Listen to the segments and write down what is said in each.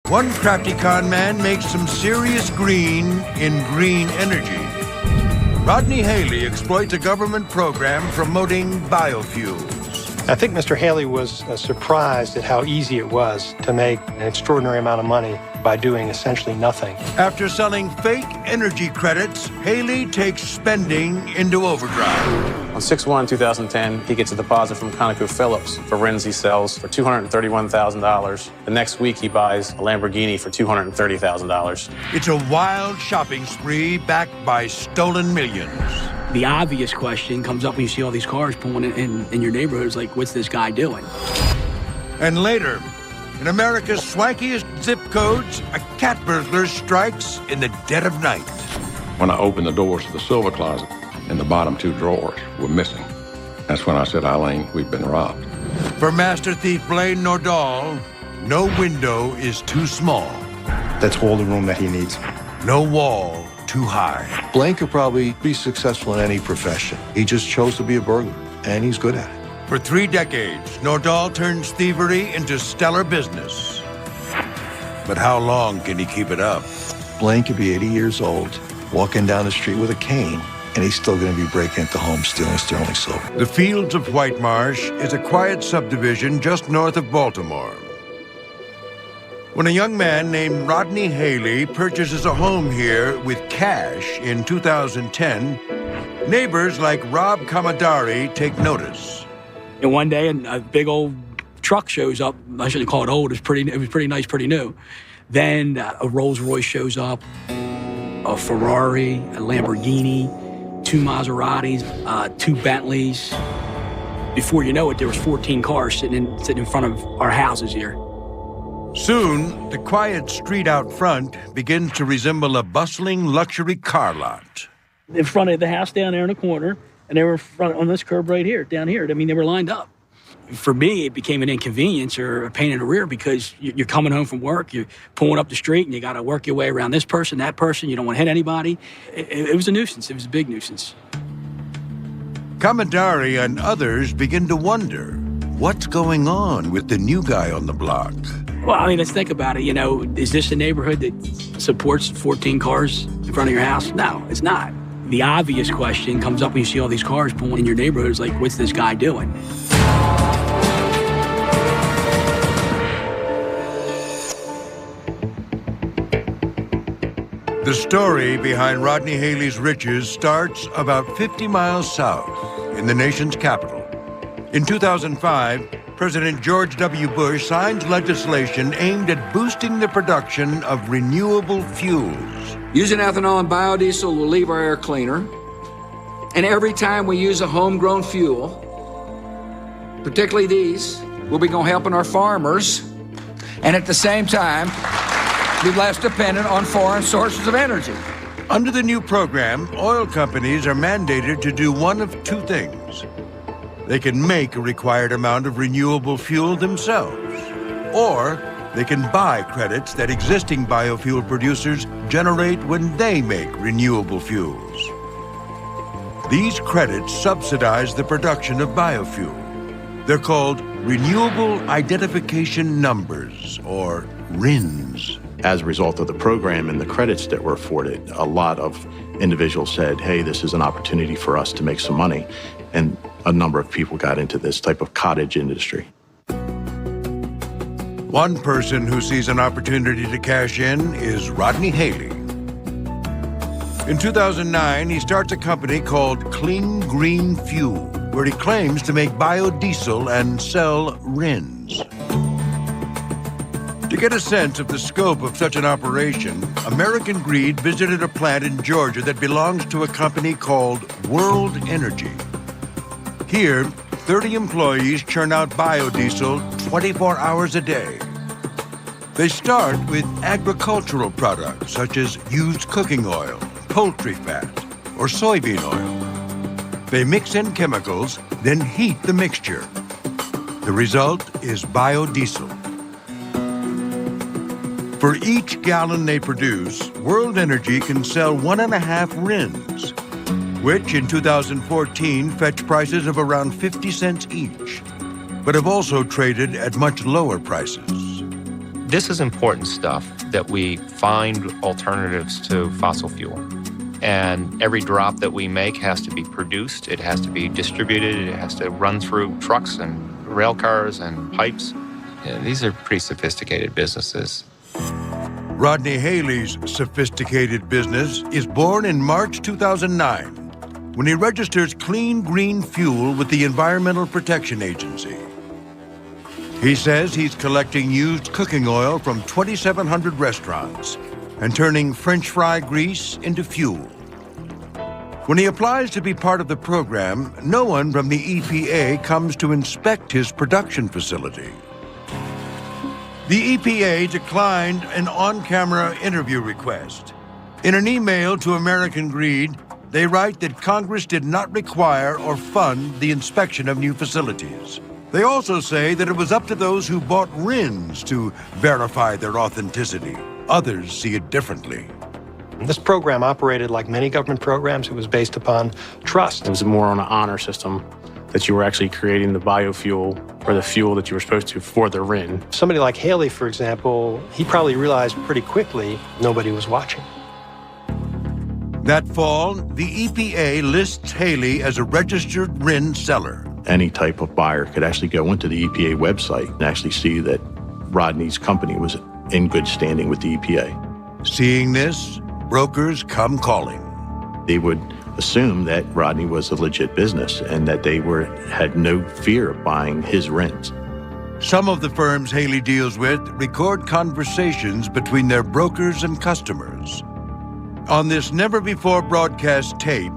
One crafty con man makes some serious green in green energy. Rodney Haley exploits a government program promoting biofuels. I think Mr. Haley was surprised at how easy it was to make an extraordinary amount of money by doing essentially nothing. After selling fake energy credits, Haley takes spending into overdrive. On 6/1/2010, he gets a deposit from ConocoPhillips for RINs he sells for $231,000. The next week, he buys a Lamborghini for $230,000. It's a wild shopping spree backed by stolen millions. The obvious question comes up when you see all these cars pulling in your neighborhood. It's like, what's this guy doing? And later, in America's swankiest zip codes, a cat burglar strikes in the dead of night. When I opened the doors to the silver closet, and the bottom two drawers were missing. That's when I said, Eileen, we've been robbed. For master thief Blaine Nordahl, no window is too small. That's all the room that he needs. No wall too high. Blaine could probably be successful in any profession. He just chose to be a burglar, and he's good at it. For 3 decades, Nordahl turns thievery into stellar business. But how long can he keep it up? Blaine could be 80 years old, walking down the street with a cane, and he's still going to be breaking into homes, stealing sterling silver. The Fields of White Marsh is a quiet subdivision just north of Baltimore. When a young man named Rodney Haley purchases a home here with cash in 2010, neighbors like Rob Kamadari take notice. And one day, a big old truck shows up. I shouldn't call it old. It was pretty nice, pretty new. Then a Rolls Royce shows up, a Ferrari, a Lamborghini, 2 Maseratis, 2 Bentleys. Before you know it, there was 14 cars sitting in front of our houses here. Soon, the quiet street out front begins to resemble a bustling luxury car lot. In front of the house down there in the corner, and they were in front on this curb right here, down here. I mean, they were lined up. For me, it became an inconvenience or a pain in the rear because you're coming home from work, you're pulling up the street, and you got to work your way around this person, that person. You don't want to hit anybody. It was a nuisance. It was a big nuisance. Kamadari and others begin to wonder, what's going on with the new guy on the block? Well, I mean, let's think about it. You know, is this a neighborhood that supports 14 cars in front of your house? No, it's not. The obvious question comes up when you see all these cars pulling in your neighborhood. It's like, what's this guy doing? The story behind Rodney Haley's riches starts about 50 miles south in the nation's capital. In 2005, President George W. Bush signs legislation aimed at boosting the production of renewable fuels. Using ethanol and biodiesel will leave our air cleaner. And every time we use a homegrown fuel, particularly these, we'll be helping our farmers, and at the same time, be less dependent on foreign sources of energy. Under the new program, oil companies are mandated to do one of 2 things. They can make a required amount of renewable fuel themselves, or they can buy credits that existing biofuel producers generate when they make renewable fuels. These credits subsidize the production of biofuel. They're called Renewable Identification Numbers, or RINs. As a result of the program and the credits that were afforded, a lot of individuals said, hey, this is an opportunity for us to make some money. And a number of people got into this type of cottage industry. One person who sees an opportunity to cash in is Rodney Haley. In 2009, he starts a company called Clean Green Fuel, where he claims to make biodiesel and sell RINs. To get a sense of the scope of such an operation, American Greed visited a plant in Georgia that belongs to a company called World Energy. Here, 30 employees churn out biodiesel 24 hours a day. They start with agricultural products such as used cooking oil, poultry fat, or soybean oil. They mix in chemicals, then heat the mixture. The result is biodiesel. For each gallon they produce, World Energy can sell 1.5 RINs, which in 2014 fetch prices of around 50 cents each, but have also traded at much lower prices. This is important stuff, that we find alternatives to fossil fuel. And every drop that we make has to be produced, it has to be distributed, it has to run through trucks and rail cars and pipes. Yeah, these are pretty sophisticated businesses. Rodney Haley's sophisticated business is born in March 2009 when he registers clean green fuel with the Environmental Protection Agency. He says he's collecting used cooking oil from 2,700 restaurants and turning French fry grease into fuel. When he applies to be part of the program, no one from the EPA comes to inspect his production facility. The EPA declined an on-camera interview request. In an email to American Greed, they write that Congress did not require or fund the inspection of new facilities. They also say that it was up to those who bought RINs to verify their authenticity. Others see it differently. This program operated like many government programs. It was based upon trust. It was more on an honor system, that you were actually creating the biofuel or the fuel that you were supposed to for the RIN. Somebody like Haley, for example, he probably realized pretty quickly nobody was watching. That fall, the EPA lists Haley as a registered RIN seller. Any type of buyer could actually go into the EPA website and actually see that Rodney's company was in good standing with the EPA. Seeing this, brokers come calling. They would assume that Rodney was a legit business and that they had no fear of buying his RINs. Some of the firms Haley deals with record conversations between their brokers and customers. On this never-before-broadcast tape,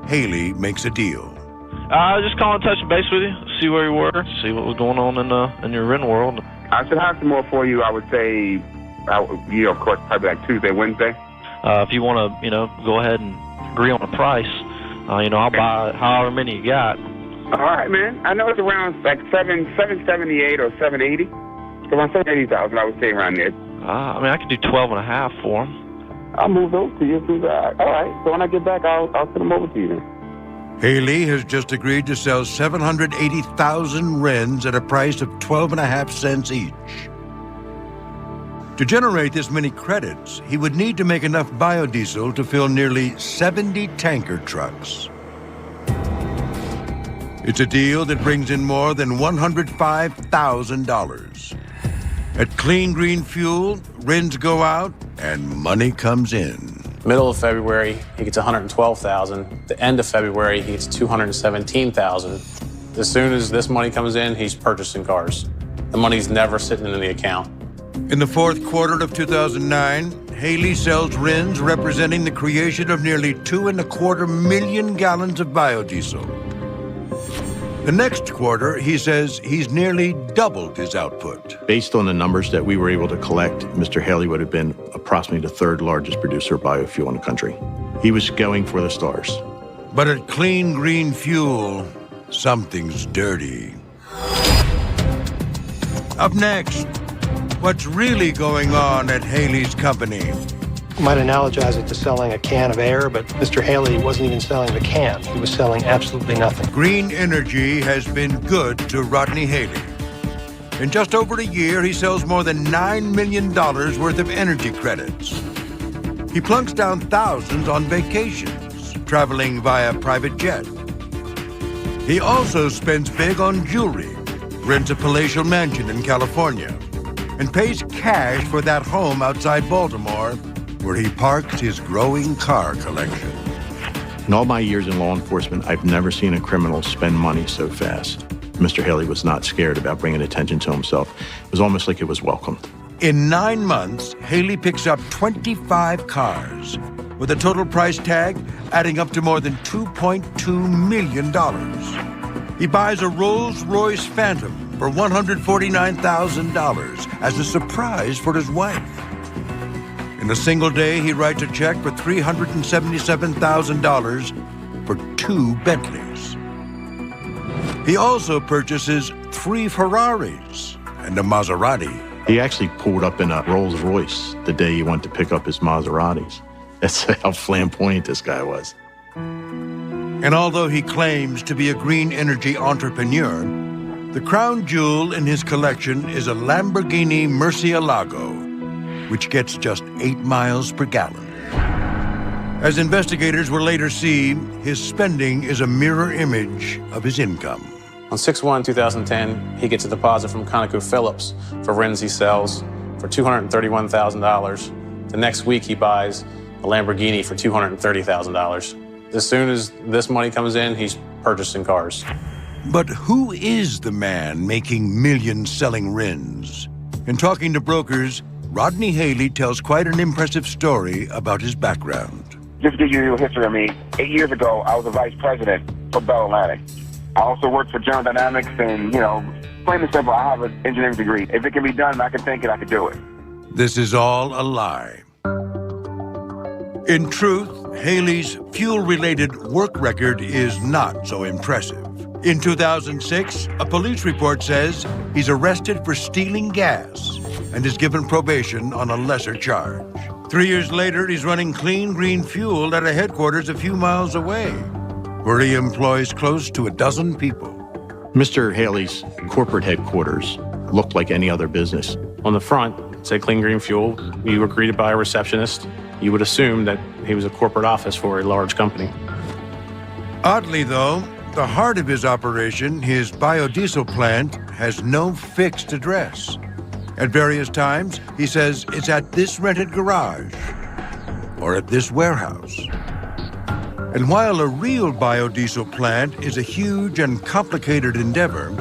Haley makes a deal. Just calling to touch base with you, see where you were, see what was going on in your RIN world. I should have some more for you, I would say, of course, probably like Tuesday, Wednesday. If you want to, go ahead and agree on a price, I'll buy however many you got. All right, man. I know it's around like 778 or 780. Around 780,000, I would say around there. I could do 12.5 for them. I'll move those to you. All right. So when I get back, I'll send them over to you then. Haley has just agreed to sell 780,000 RINs at a price of 12.5 cents each. To generate this many credits, he would need to make enough biodiesel to fill nearly 70 tanker trucks. It's a deal that brings in more than $105,000. At Clean Green Fuel, RINs go out and money comes in. Middle of February, he gets $112,000. The end of February, he gets $217,000. As soon as this money comes in, he's purchasing cars. The money's never sitting in the account. In the fourth quarter of 2009, Haley sells RINs representing the creation of nearly 2.25 million gallons of biodiesel. The next quarter, he says he's nearly doubled his output. Based on the numbers that we were able to collect, Mr. Haley would have been approximately the third largest producer of biofuel in the country. He was going for the stars. But at Clean Green Fuel, something's dirty. Up next, what's really going on at Haley's company? You might analogize it to selling a can of air, but Mr. Haley wasn't even selling the can. He was selling absolutely nothing. Green energy has been good to Rodney Haley. In just over a year, he sells more than $9 million worth of energy credits. He plunks down thousands on vacations, traveling via private jet. He also spends big on jewelry, rents a palatial mansion in California, and pays cash for that home outside Baltimore where he parks his growing car collection. In all my years in law enforcement, I've never seen a criminal spend money so fast. Mr. Haley was not scared about bringing attention to himself. It was almost like it was welcomed. In 9 months, Haley picks up 25 cars, with a total price tag adding up to more than $2.2 million. He buys a Rolls-Royce Phantom for $149,000 as a surprise for his wife. In a single day, he writes a check for $377,000 for 2 Bentleys. He also purchases 3 Ferraris and a Maserati. He actually pulled up in a Rolls Royce the day he went to pick up his Maseratis. That's how flamboyant this guy was. And although he claims to be a green energy entrepreneur, The crown jewel in his collection is a Lamborghini Murcielago, which gets just 8 miles per gallon. As investigators will later see, his spending is a mirror image of his income. On 6/1/2010, he gets a deposit from ConocoPhillips for RINs he sells for $231,000. The next week, he buys a Lamborghini for $230,000. As soon as this money comes in, he's purchasing cars. But who is the man making millions selling RINs? In talking to brokers, Rodney Haley tells quite an impressive story about his background. Just to give you a little history of me, 8 years ago, I was a vice president for Bell Atlantic. I also worked for General Dynamics and, plain and simple, I have an engineering degree. If it can be done and I can think it, I can do it. This is all a lie. In truth, Haley's fuel-related work record is not so impressive. In 2006, a police report says he's arrested for stealing gas and is given probation on a lesser charge. 3 years later, he's running clean green fuel at a headquarters a few miles away, where he employs close to a dozen people. Mr. Haley's corporate headquarters looked like any other business. On the front, it said Clean Green Fuel. You were greeted by a receptionist. You would assume that he was a corporate office for a large company. Oddly, though, the heart of his operation, his biodiesel plant, has no fixed address. At various times, he says it's at this rented garage or at this warehouse. And while a real biodiesel plant is a huge and complicated endeavor,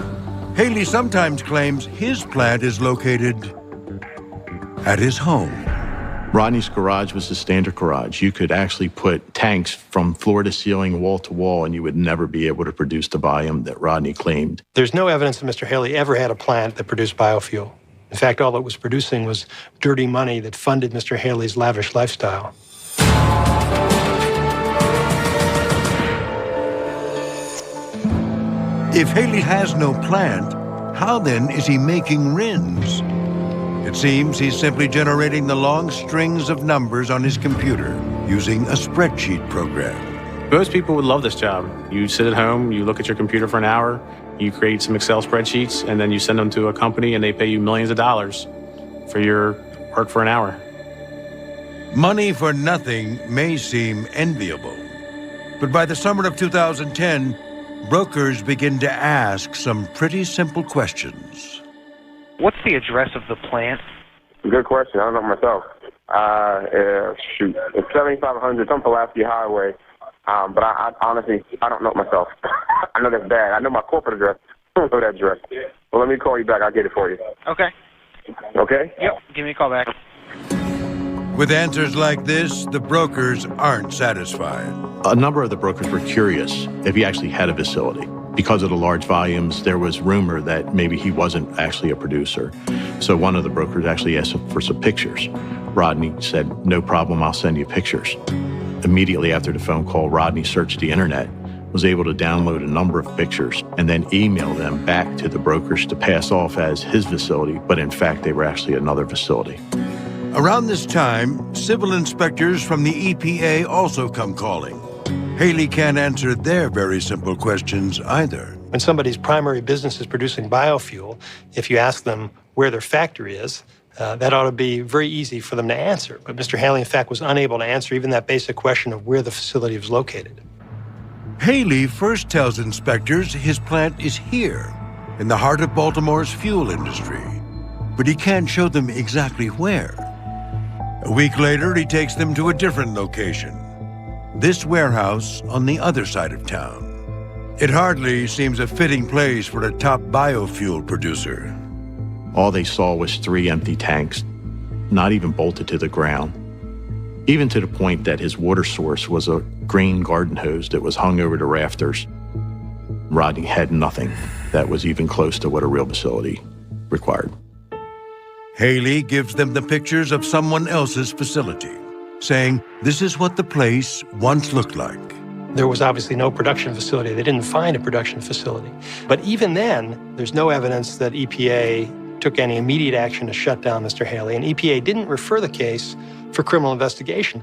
Haley sometimes claims his plant is located at his home. Rodney's garage was a standard garage. You could actually put tanks from floor to ceiling, wall to wall, and you would never be able to produce the volume that Rodney claimed. There's no evidence that Mr. Haley ever had a plant that produced biofuel. In fact, all it was producing was dirty money that funded Mr. Haley's lavish lifestyle. If Haley has no plant, how then is he making RINs? It seems he's simply generating the long strings of numbers on his computer using a spreadsheet program. Most people would love this job. You sit at home, you look at your computer for an hour, you create some Excel spreadsheets, and then you send them to a company and they pay you millions of dollars for your work for an hour. Money for nothing may seem enviable, but by the summer of 2010, brokers begin to ask some pretty simple questions. What's the address of the plant? Good question. I don't know myself. It's 7500 on Pulaski Highway. But I honestly, I don't know it myself. I know that's bad. I know my corporate address. I don't know that address. Well, let me call you back. I'll get it for you. Okay. Okay? Yep. Give me a call back. With answers like this, the brokers aren't satisfied. A number of the brokers were curious if he actually had a facility. Because of the large volumes, there was rumor that maybe he wasn't actually a producer. So one of the brokers actually asked him for some pictures. Rodney said, "No problem, I'll send you pictures." Immediately after the phone call, Rodney searched the internet, was able to download a number of pictures, and then email them back to the brokers to pass off as his facility, but in fact, they were actually another facility. Around this time, civil inspectors from the EPA also come calling. Haley can't answer their very simple questions either. When somebody's primary business is producing biofuel, if you ask them where their factory is, that ought to be very easy for them to answer. But Mr. Haley, in fact, was unable to answer even that basic question of where the facility was located. Haley first tells inspectors his plant is here, in the heart of Baltimore's fuel industry. But he can't show them exactly where. A week later, he takes them to a different location, this warehouse on the other side of town. It hardly seems a fitting place for a top biofuel producer. All they saw was 3 empty tanks, not even bolted to the ground, even to the point that his water source was a green garden hose that was hung over the rafters. Rodney had nothing that was even close to what a real facility required. Haley gives them the pictures of someone else's facility, saying this is what the place once looked like. There was obviously no production facility. They didn't find a production facility. But even then, there's no evidence that EPA took any immediate action to shut down Mr. Haley, and EPA didn't refer the case for criminal investigation.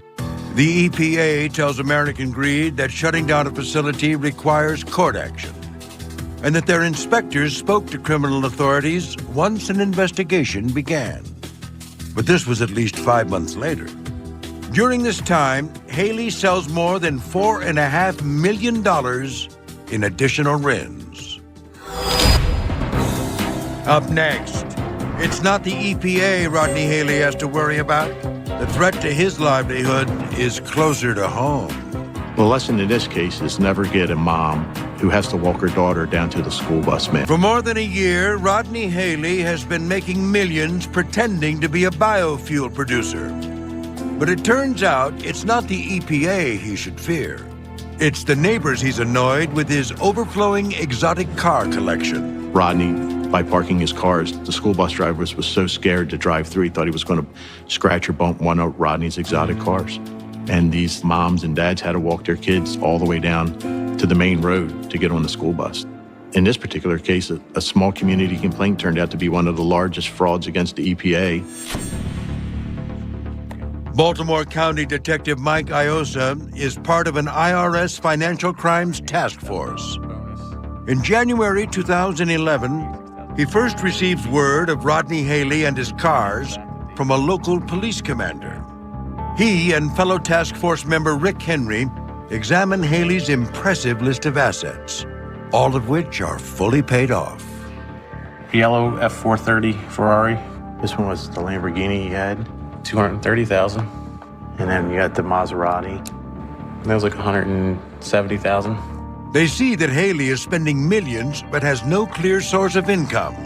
The EPA tells American Greed that shutting down a facility requires court action. and that their inspectors spoke to criminal authorities once an investigation began. But this was at least 5 months later. During this time, Haley sells more than $4.5 million in additional RINs. Up next, it's not the EPA Rodney Haley has to worry about. The threat to his livelihood is closer to home. The lesson in this case is never get a mom who has to walk her daughter down to the school bus man. For more than a year, Rodney Haley has been making millions pretending to be a biofuel producer. But it turns out it's not the EPA he should fear. It's the neighbors he's annoyed with his overflowing exotic car collection. Rodney, by parking his cars, the school bus driver was so scared to drive through, he thought he was going to scratch or bump one of Rodney's exotic cars. And these moms and dads had to walk their kids all the way down to the main road to get on the school bus. In this particular case, a small community complaint turned out to be one of the largest frauds against the EPA. Baltimore County Detective Mike Iosa is part of an IRS financial crimes task force. In January 2011, he first receives word of Rodney Haley and his cars from a local police commander. He and fellow task force member Rick Henry examine Haley's impressive list of assets, all of which are fully paid off. Yellow F430 Ferrari. This one was the Lamborghini he had, $230,000. And then you got the Maserati. That was like $170,000. They see that Haley is spending millions but has no clear source of income,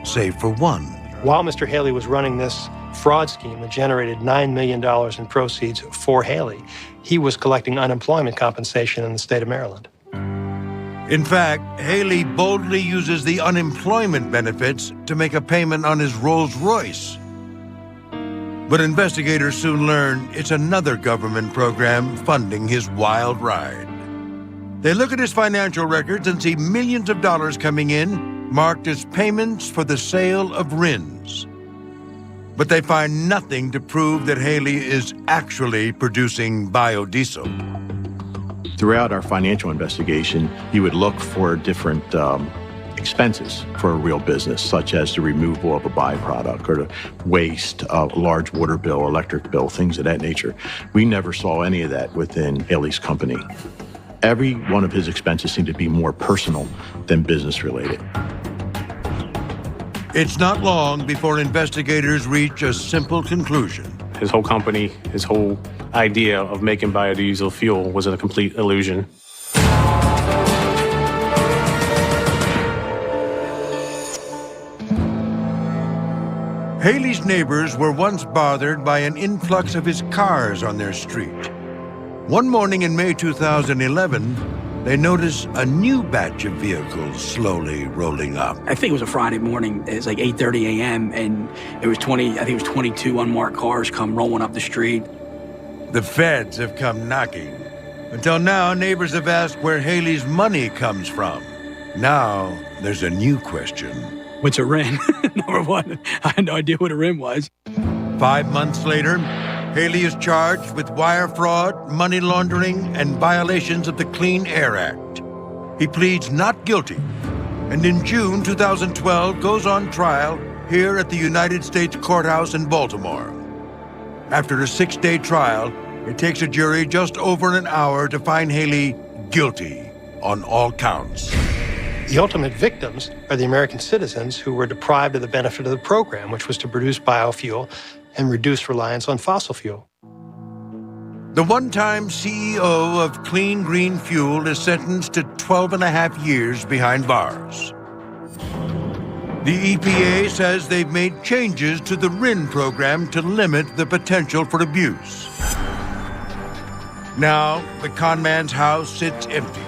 save for one. While Mr. Haley was running this fraud scheme that generated $9 million in proceeds for Haley, he was collecting unemployment compensation in the state of Maryland. In fact, Haley boldly uses the unemployment benefits to make a payment on his Rolls-Royce. But investigators soon learn it's another government program funding his wild ride. They look at his financial records and see millions of dollars coming in, marked as payments for the sale of RINs. But they find nothing to prove that Haley is actually producing biodiesel. Throughout our financial investigation, you would look for different expenses for a real business, such as the removal of a byproduct or the waste, a large water bill, electric bill, things of that nature. We never saw any of that within Haley's company. Every one of his expenses seemed to be more personal than business related. It's not long before investigators reach a simple conclusion. His whole company, his whole idea of making biodiesel fuel was a complete illusion. Haley's neighbors were once bothered by an influx of his cars on their street. One morning in May 2011, they notice a new batch of vehicles slowly rolling up. I think it was a Friday morning. It was like 8:30 a.m. and it was 22 unmarked cars come rolling up the street. The feds have come knocking. Until now, neighbors have asked where Haley's money comes from. Now, there's a new question. What's a RIN? Number one, I had no idea what a RIN was. 5 months later, Haley is charged with wire fraud, money laundering, and violations of the Clean Air Act. He pleads not guilty, and in June 2012 goes on trial here at the United States Courthouse in Baltimore. After a 6-day trial, it takes a jury just over an hour to find Haley guilty on all counts. The ultimate victims are the American citizens who were deprived of the benefit of the program, which was to produce biofuel and reduce reliance on fossil fuel. The one-time CEO of Clean Green Fuel is sentenced to 12.5 years behind bars. The EPA says they've made changes to the RIN program to limit the potential for abuse. Now, the con man's house sits empty.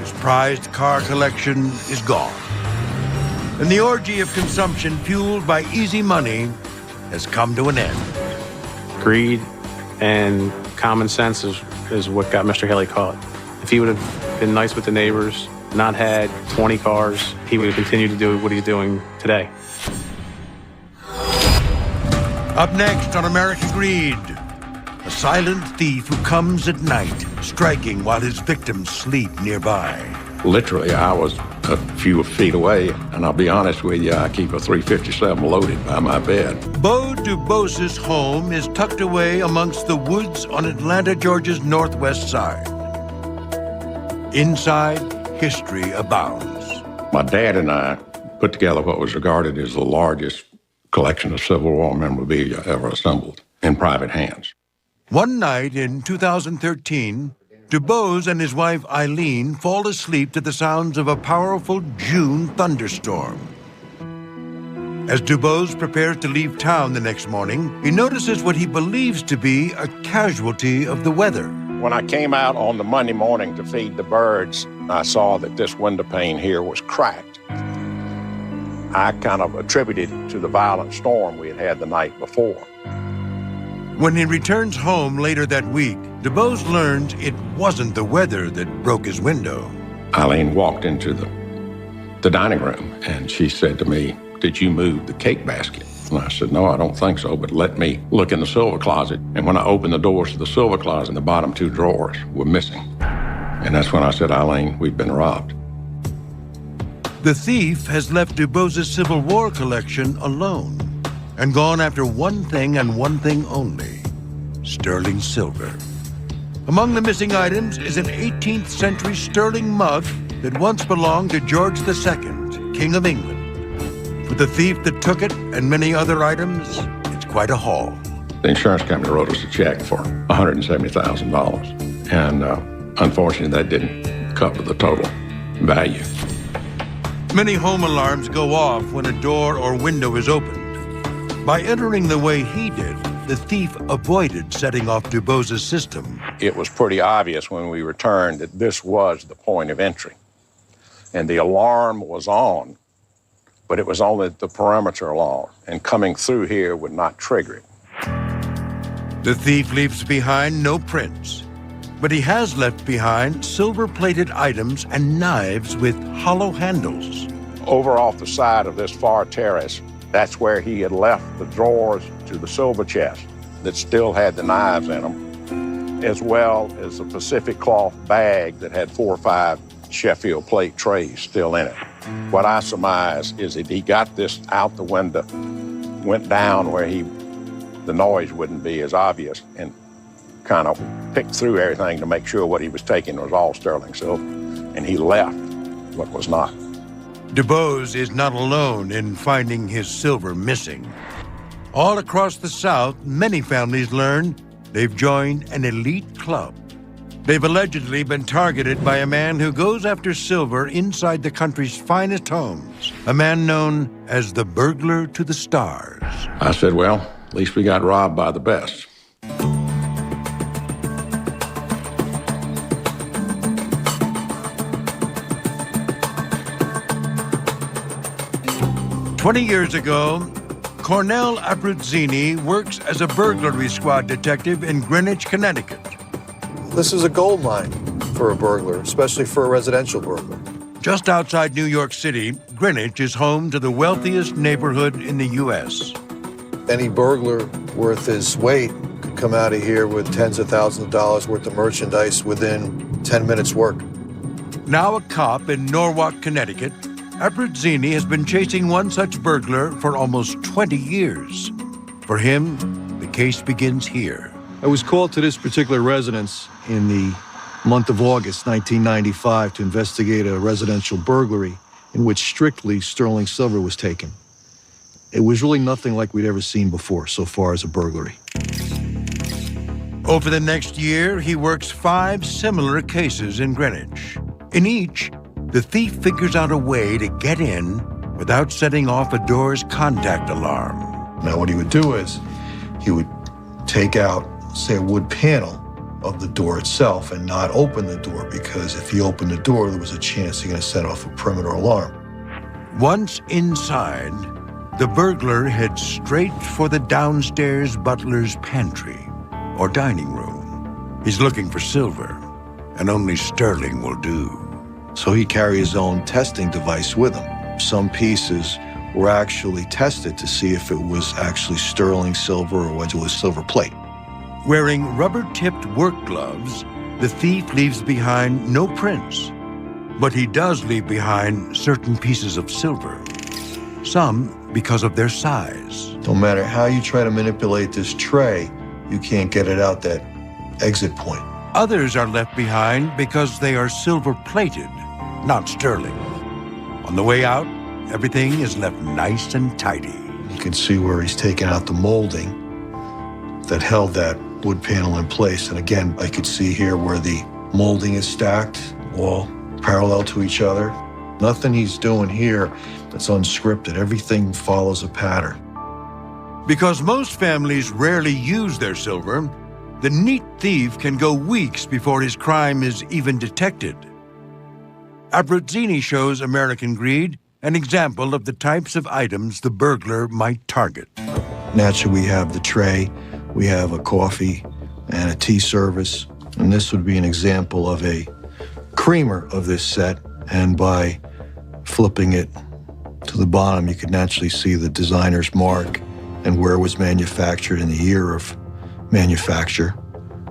His prized car collection is gone. And the orgy of consumption fueled by easy money has come to an end. Greed and common sense is what got Mr. Haley caught. If he would have been nice with the neighbors, not had 20 cars, he would have continued to do what he's doing today. Up next on American Greed, a silent thief who comes at night, striking while his victims sleep nearby. Literally, I was a few feet away, and I'll be honest with you, I keep a .357 loaded by my bed. Bo Dubos's home is tucked away amongst the woods on Atlanta, Georgia's northwest side. Inside, history abounds. My dad and I put together what was regarded as the largest collection of Civil War memorabilia ever assembled in private hands. One night in 2013, Dubose and his wife Eileen fall asleep to the sounds of a powerful June thunderstorm. As Dubose prepares to leave town the next morning, he notices what he believes to be a casualty of the weather. When I came out on the Monday morning to feed the birds, I saw that this window pane here was cracked. I kind of attributed it to the violent storm we had had the night before. When he returns home later that week, Dubose learns it wasn't the weather that broke his window. Eileen walked into the dining room, and she said to me, "Did you move the cake basket?" And I said, "No, I don't think so, but let me look in the silver closet." And when I opened the doors to the silver closet, the bottom two drawers were missing. And that's when I said, "Eileen, we've been robbed." The thief has left Dubose's Civil War collection alone and gone after one thing and one thing only: sterling silver. Among the missing items is an 18th century sterling mug that once belonged to George II, King of England. For the thief that took it and many other items, it's quite a haul. The insurance company wrote us a check for $170,000. And unfortunately, that didn't cover the total value. Many home alarms go off when a door or window is opened. By entering the way he did, the thief avoided setting off Dubose's system. It was pretty obvious when we returned that this was the point of entry. And the alarm was on, but it was only the perimeter alarm, and coming through here would not trigger it. The thief leaves behind no prints, but he has left behind silver-plated items and knives with hollow handles. Over off the side of this far terrace, that's where he had left the drawers to the silver chest that still had the knives in them, as well as a Pacific cloth bag that had 4 or 5 Sheffield plate trays still in it. What I surmise is that he got this out the window, went down where the noise wouldn't be as obvious, and kind of picked through everything to make sure what he was taking was all sterling silver, and he left what was not. Dubose is not alone in finding his silver missing. All across the South, many families learn they've joined an elite club. They've allegedly been targeted by a man who goes after silver inside the country's finest homes, a man known as the Burglar to the Stars. I said, well, at least we got robbed by the best. "20 years ago, Cornell Abruzzini works as a burglary squad detective in Greenwich, Connecticut. This is a gold mine for a burglar, especially for a residential burglar. Just outside New York City, Greenwich is home to the wealthiest neighborhood in the U.S. Any burglar worth his weight could come out of here with tens of thousands of dollars worth of merchandise within 10 minutes work. Now a cop in Norwalk, Connecticut, Abruzzini has been chasing one such burglar for almost 20 years. For him, the case begins here. I was called to this particular residence in the month of August 1995 to investigate a residential burglary in which strictly sterling silver was taken. It was really nothing like we'd ever seen before so far as a burglary. Over the next year, he works 5 similar cases in Greenwich. In each, the thief figures out a way to get in without setting off a door's contact alarm. Now what he would do is he would take out, say, a wood panel of the door itself and not open the door, because if he opened the door, there was a chance he's going to set off a perimeter alarm. Once inside, the burglar heads straight for the downstairs butler's pantry or dining room. He's looking for silver, and only sterling will do. So he carried his own testing device with him. Some pieces were actually tested to see if it was actually sterling silver or whether it was silver plate. Wearing rubber-tipped work gloves, the thief leaves behind no prints, But he does leave behind certain pieces of silver, some because of their size. No matter how you try to manipulate this tray, you can't get it out that exit point. Others are left behind because they are silver-plated, not sterling. On the way out, everything is left nice and tidy. You can see where he's taken out the molding that held that wood panel in place. And again, I could see here where the molding is stacked, all parallel to each other. Nothing he's doing here that's unscripted. Everything follows a pattern. Because most families rarely use their silver, the neat thief can go weeks before his crime is even detected. Abruzzini shows American Greed an example of the types of items the burglar might target. Naturally, we have the tray, we have a coffee and a tea service, and this would be an example of a creamer of this set, and by flipping it to the bottom, you could naturally see the designer's mark and where it was manufactured and the year of manufacture,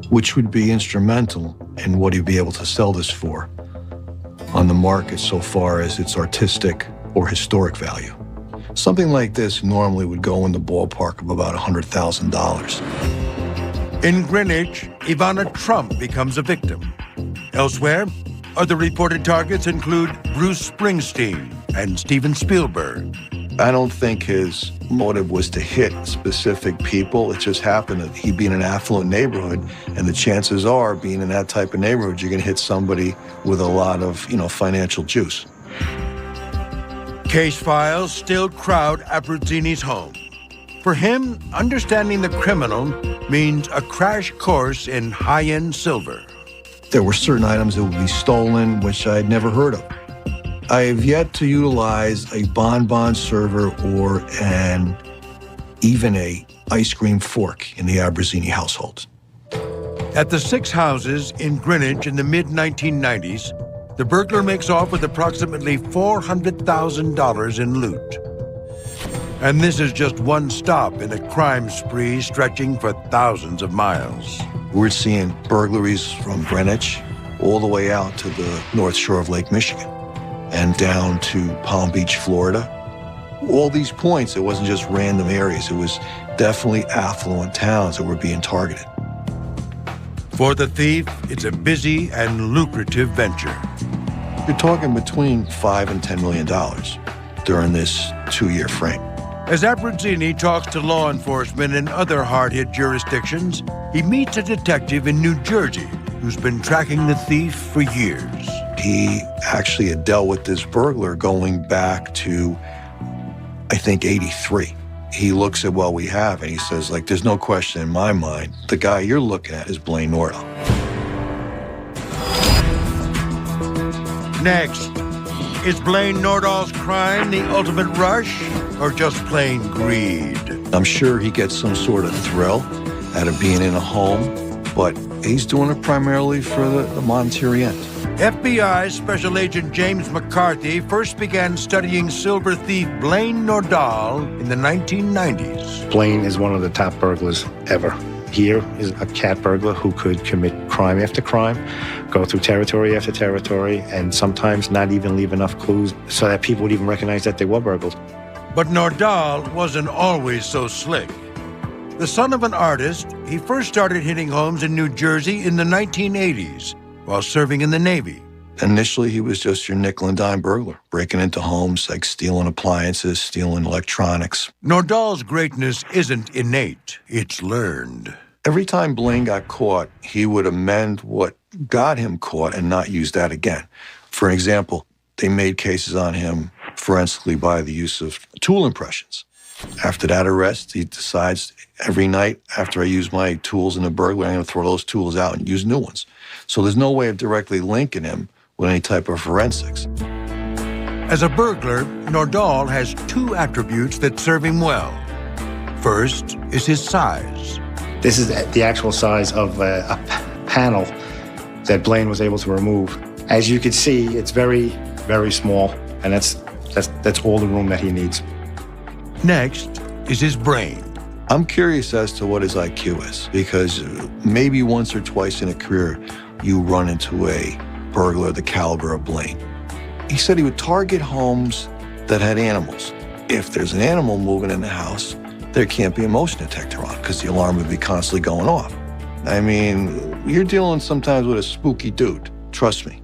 which would be instrumental in what he'd be able to sell this for on the market so far as its artistic or historic value. Something like this normally would go in the ballpark of about $100,000. In Greenwich, Ivana Trump becomes a victim. Elsewhere, other reported targets include Bruce Springsteen and Steven Spielberg. I don't think his motive was to hit specific people. It just happened that he'd be in an affluent neighborhood, and the chances are, being in that type of neighborhood, you're going to hit somebody with a lot of, financial juice. Case files still crowd Abruzzini's home. For him, understanding the criminal means a crash course in high-end silver. There were certain items that would be stolen, which I'd never heard of. I have yet to utilize a bonbon server or even a ice cream fork in the Abruzzini household. At the 6 houses in Greenwich in the mid-1990s, the burglar makes off with approximately $400,000 in loot. And this is just one stop in a crime spree stretching for thousands of miles. We're seeing burglaries from Greenwich all the way out to the North Shore of Lake Michigan and down to Palm Beach, Florida. All these points, it wasn't just random areas. It was definitely affluent towns that were being targeted. For the thief, it's a busy and lucrative venture. You're talking between $5 and $10 million during this 2-year frame. As Abruzzini talks to law enforcement in other hard-hit jurisdictions, he meets a detective in New Jersey who's been tracking the thief for years. He actually had dealt with this burglar going back to, I think, 83. He looks at what we have and he says, there's no question in my mind, the guy you're looking at is Blaine Nordahl. Next, is Blaine Nordahl's crime the ultimate rush or just plain greed? I'm sure he gets some sort of thrill out of being in a home, but he's doing it primarily for the monetary end. FBI Special Agent James McCarthy first began studying silver thief Blaine Nordahl in the 1990s. Blaine is one of the top burglars ever. Here is a cat burglar who could commit crime after crime, go through territory after territory, and sometimes not even leave enough clues so that people would even recognize that they were burgled. But Nordahl wasn't always so slick. The son of an artist, he first started hitting homes in New Jersey in the 1980s while serving in the Navy. Initially, he was just your nickel and dime burglar, breaking into homes, stealing appliances, stealing electronics. Nordahl's greatness isn't innate, it's learned. Every time Blaine got caught, he would amend what got him caught and not use that again. For example, they made cases on him forensically by the use of tool impressions. After that arrest, he decides every night after I use my tools in a burglary, I'm going to throw those tools out and use new ones. So there's no way of directly linking him with any type of forensics. As a burglar, Nordahl has 2 attributes that serve him well. First is his size. This is the actual size of a panel that Blaine was able to remove. As you can see, it's very, very small, and that's all the room that he needs. Next is his brain. I'm curious as to what his IQ is, because maybe once or twice in a career, you run into a burglar the caliber of Blaine. He said he would target homes that had animals. If there's an animal moving in the house, there can't be a motion detector on because the alarm would be constantly going off. I mean, you're dealing sometimes with a spooky dude. Trust me.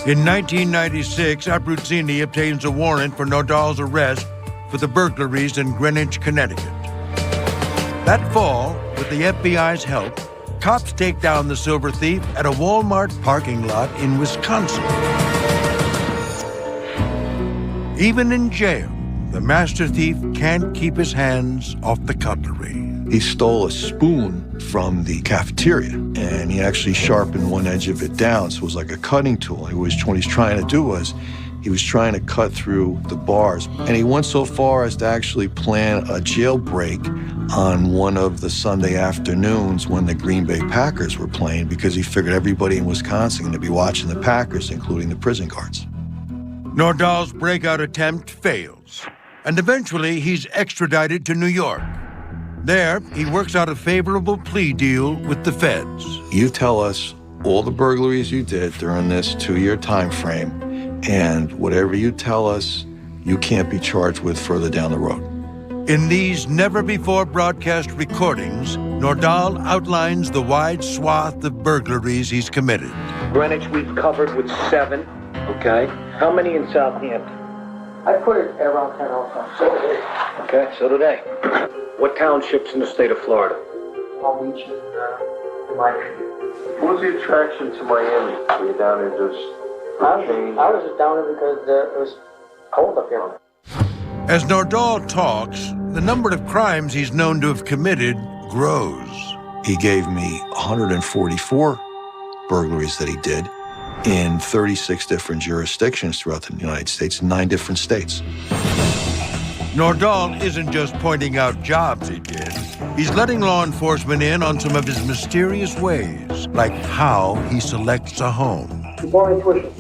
In 1996, Abruzzini obtains a warrant for Nordal's arrest for the burglaries in Greenwich, Connecticut. That fall, with the FBI's help, cops take down the silver thief at a Walmart parking lot in Wisconsin. Even in jail, the master thief can't keep his hands off the cutlery. He stole a spoon from the cafeteria, and he actually sharpened one edge of it down, so it was like a cutting tool. What he was trying to do was, he was trying to cut through the bars. And he went so far as to actually plan a jailbreak on one of the Sunday afternoons when the Green Bay Packers were playing, because he figured everybody in Wisconsin would be watching the Packers, including the prison guards. Nordal's breakout attempt fails, and eventually he's extradited to New York. There, he works out a favorable plea deal with the feds. You tell us all the burglaries you did during this 2-year time frame, and whatever you tell us, you can't be charged with further down the road. In these never-before-broadcast recordings, Nordal outlines the wide swath of burglaries he's committed. Greenwich we've covered with 7, okay? How many in Southampton? I put it at around 10 also. So did they. Okay, so do they. What townships in the state of Florida? Palm Beach and Miami. What was the attraction to Miami? Were you down there just for a change? I was just down there because it was cold up here. As Nordal talks, the number of crimes he's known to have committed grows. He gave me 144 burglaries that he did in 36 different jurisdictions throughout the United States, 9 different states. Nordal isn't just pointing out jobs he did. He's letting law enforcement in on some of his mysterious ways, like how he selects a home. It's more intuition.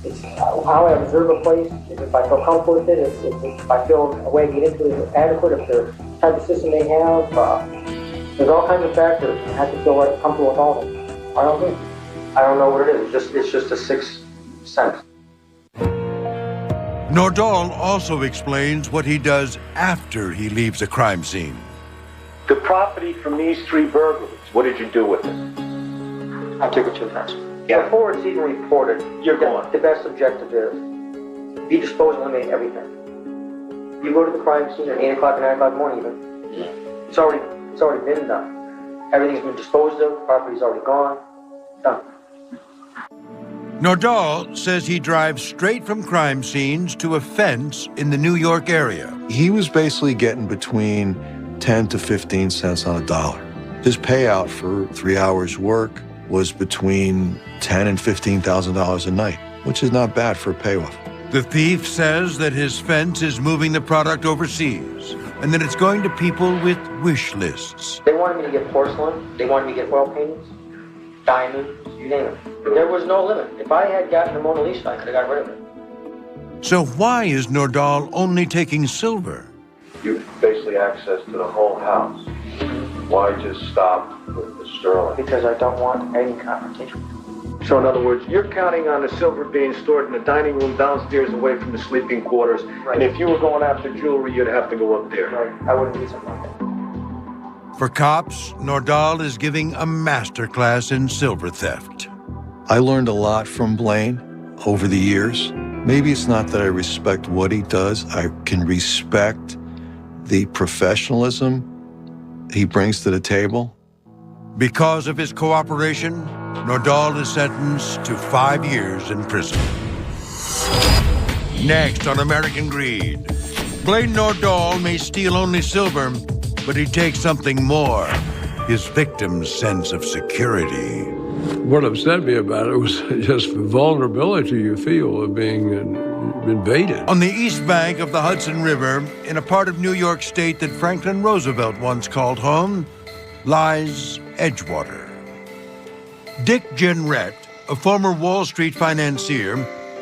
It's how I observe a place, if I feel comfortable with it, if I feel a way to get into it is adequate, if the type of system they have. There's all kinds of factors. I have to feel right, comfortable with all of them. I don't know what it is. It's just a sixth sense. Nordal also explains what he does after he leaves a crime scene. The property from these 3 burglaries, what did you do with it? I took it to the fence. Yeah. Before it's even reported, You're gone. The best objective is be disposed of, eliminate everything. You go to the crime scene at 8 o'clock or 9 o'clock in the morning even. It's already been done. Everything's been disposed of, property's already gone, done. Nordal says he drives straight from crime scenes to a fence in the New York area. He was basically getting between 10 to 15 cents on a dollar. His payout for 3 hours work was between $10,000 and $15,000 a night, which is not bad for a payoff. The thief says that his fence is moving the product overseas and that it's going to people with wish lists. They wanted me to get porcelain, they wanted me to get oil paintings, diamonds, you name it. There was no limit. If I had gotten the Mona Lisa, I could have got rid of it. So why is Nordal only taking silver? You basically access to the whole house. Why just stop with the sterling? Because I don't want any confrontation. So in other words, you're counting on the silver being stored in the dining room downstairs away from the sleeping quarters. Right. And if you were going after jewelry, you'd have to go up there. Right. I wouldn't do something like that. For cops, Nordal is giving a masterclass in silver theft. I learned a lot from Blaine over the years. Maybe it's not that I respect what he does. I can respect the professionalism he brings to the table. Because of his cooperation, Nordal is sentenced to 5 years in prison. Next on American Greed, Blaine Nordal may steal only silver, but he takes something more, his victim's sense of security. What upset me about it was just the vulnerability you feel of being invaded. On the east bank of the Hudson River, in a part of New York State that Franklin Roosevelt once called home, lies Edgewater. Dick Jenrette, a former Wall Street financier,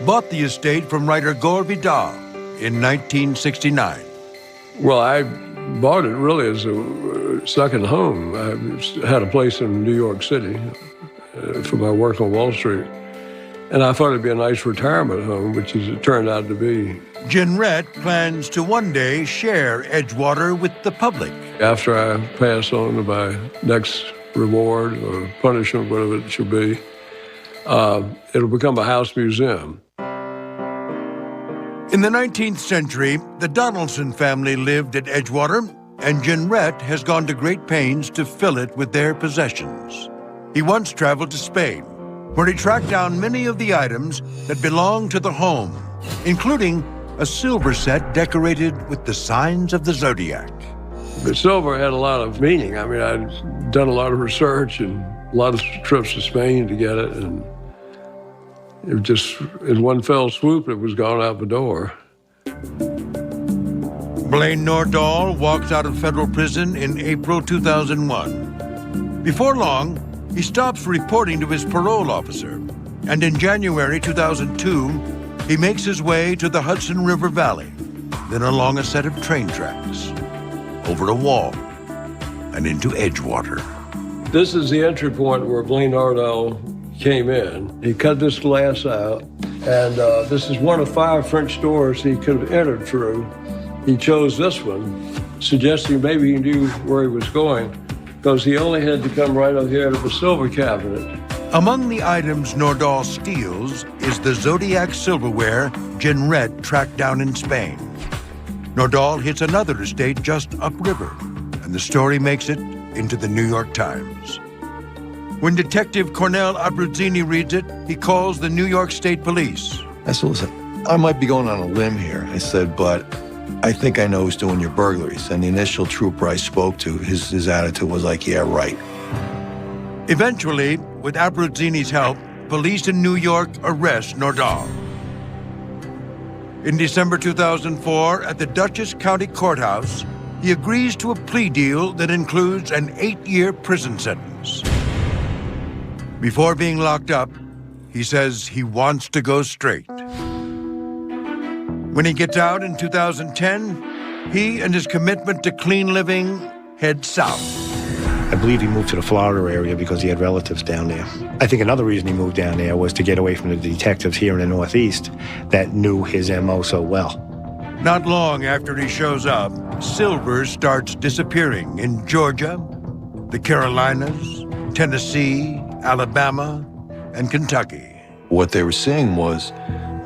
bought the estate from writer Gore Vidal in 1969. Well, I bought it really as a second home. I had a place in New York City for my work on Wall Street. And I thought it'd be a nice retirement home, which is it turned out to be. Ginrette plans to one day share Edgewater with the public. After I pass on to my next reward or punishment, whatever it should be, it'll become a house museum. In the 19th century, the Donaldson family lived at Edgewater, and Ginrette has gone to great pains to fill it with their possessions. He once traveled to Spain, where he tracked down many of the items that belonged to the home, including a silver set decorated with the signs of the zodiac. The silver had a lot of meaning. I mean, I'd done a lot of research and a lot of trips to Spain to get it, and it just, in one fell swoop, it was gone out the door. Blaine Nordahl walks out of federal prison in April 2001. Before long, he stops reporting to his parole officer, and in January 2002, he makes his way to the Hudson River Valley, then along a set of train tracks, over a wall, and into Edgewater. This is the entry point where Blaine Nordahl came in. He cut this glass out, and this is one of 5 French doors he could have entered through. He chose this one, suggesting maybe he knew where he was going, because he only had to come right up here to the silver cabinet. Among the items Nordahl steals is the Zodiac silverware Ginrette tracked down in Spain. Nordahl hits another estate just upriver, and the story makes it into the New York Times. When Detective Cornell Abruzzini reads it, he calls the New York State Police. I said, listen, I might be going on a limb here. I said, but I think I know who's doing your burglaries. And the initial trooper I spoke to, his attitude was like, yeah, right. Eventually, with Abruzzini's help, police in New York arrest Nordahl. In December 2004, at the Dutchess County Courthouse, he agrees to a plea deal that includes an 8-year prison sentence. Before being locked up, he says he wants to go straight. When he gets out in 2010, he and his commitment to clean living head south. I believe he moved to the Florida area because he had relatives down there. I think another reason he moved down there was to get away from the detectives here in the Northeast that knew his M.O. so well. Not long after he shows up, silver starts disappearing in Georgia, the Carolinas, Tennessee, Alabama, and Kentucky. What they were seeing was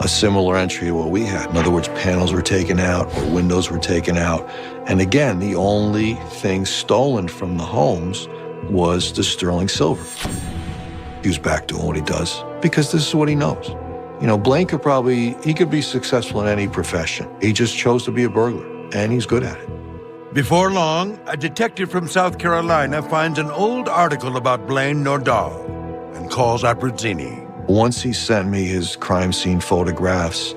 a similar entry to what we had. In other words, panels were taken out or windows were taken out. And again, the only thing stolen from the homes was the sterling silver. He was back doing what he does because this is what he knows. You know, Blaine he could be successful in any profession. He just chose to be a burglar, and he's good at it. Before long, a detective from South Carolina finds an old article about Blaine Nordahl and calls Abruzzini. Once he sent me his crime scene photographs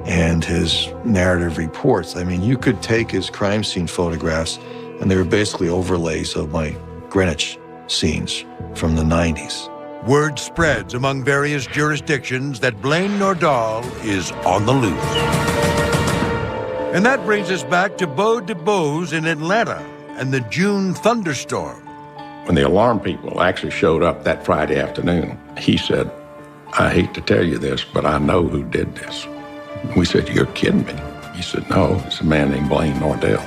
and his narrative reports, I mean, you could take his crime scene photographs and they were basically overlays of my Greenwich scenes from the 90s. Word spreads among various jurisdictions that Blaine Nordahl is on the loose. And that brings us back to Beau DuBose in Atlanta and the June thunderstorm. When the alarm people actually showed up that Friday afternoon, he said, I hate to tell you this, but I know who did this. We said, you're kidding me. He said, no, it's a man named Blaine Nordahl.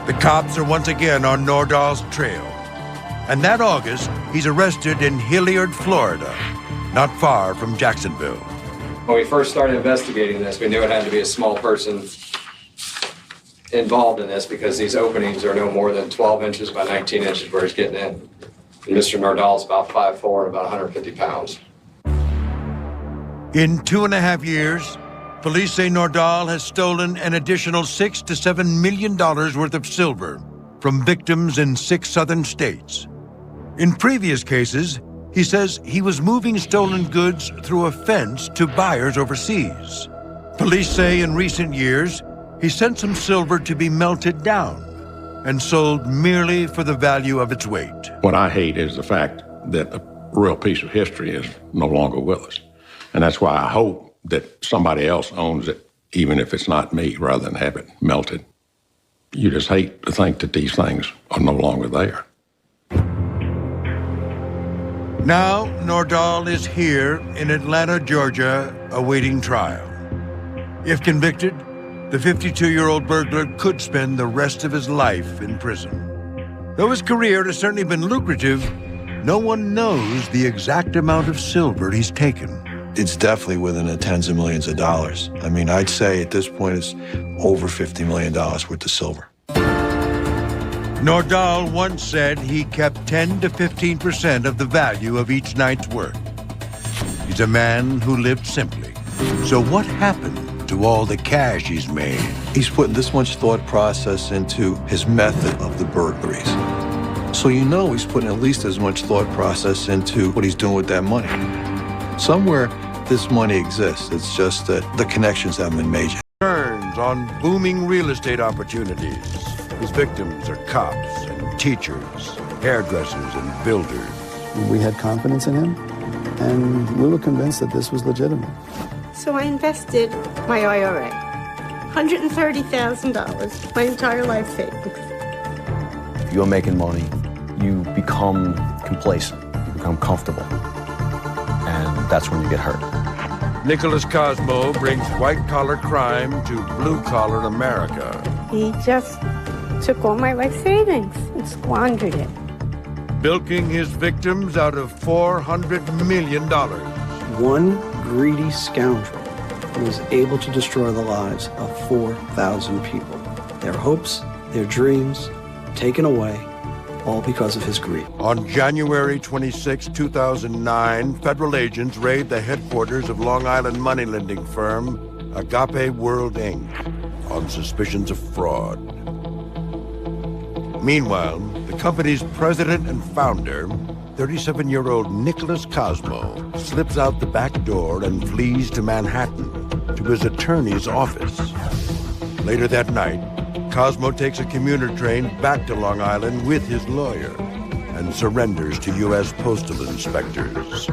The cops are once again on Nordahl's trail. And that August, he's arrested in Hilliard, Florida, not far from Jacksonville. When we first started investigating this, we knew it had to be a small person involved in this because these openings are no more than 12 inches by 19 inches where he's getting in. And Mr. Nordahl's about 5'4" and about 150 pounds. In 2.5 years, police say Nordahl has stolen an additional $6 to $7 million worth of silver from victims in 6 southern states. In previous cases, he says he was moving stolen goods through a fence to buyers overseas. Police say in recent years, he sent some silver to be melted down and sold merely for the value of its weight. What I hate is the fact that a real piece of history is no longer with us. And that's why I hope that somebody else owns it, even if it's not me, rather than have it melted. You just hate to think that these things are no longer there. Now, Nordahl is here in Atlanta, Georgia, awaiting trial. If convicted, the 52-year-old burglar could spend the rest of his life in prison. Though his career has certainly been lucrative, no one knows the exact amount of silver he's taken. It's definitely within the tens of millions of dollars. I mean, I'd say at this point it's over $50 million worth of silver. Nordahl once said he kept 10 to 15% of the value of each night's work. He's a man who lived simply. So what happened to all the cash he's made? He's putting this much thought process into his method of the burglaries. So you know he's putting at least as much thought process into what he's doing with that money. Somewhere this money exists. It's just that the connections haven't been made yet. Turns on booming real estate opportunities. His victims are cops and teachers, hairdressers and builders. We had confidence in him, and we were convinced that this was legitimate. So I invested my IRA, $130,000, my entire life savings. If you're making money, you become complacent, you become comfortable, and that's when you get hurt. Nicholas Cosmo brings white-collar crime to blue-collar America. He just took all my life savings and squandered it. Bilking his victims out of $400 million. One greedy scoundrel was able to destroy the lives of 4,000 people. Their hopes, their dreams, taken away, all because of his greed. On January 26, 2009, federal agents raid the headquarters of Long Island money-lending firm Agape World, Inc. on suspicions of fraud. Meanwhile, the company's president and founder, 37-year-old Nicholas Cosmo, slips out the back door and flees to Manhattan, to his attorney's office. Later that night, Cosmo takes a commuter train back to Long Island with his lawyer and surrenders to U.S. postal inspectors.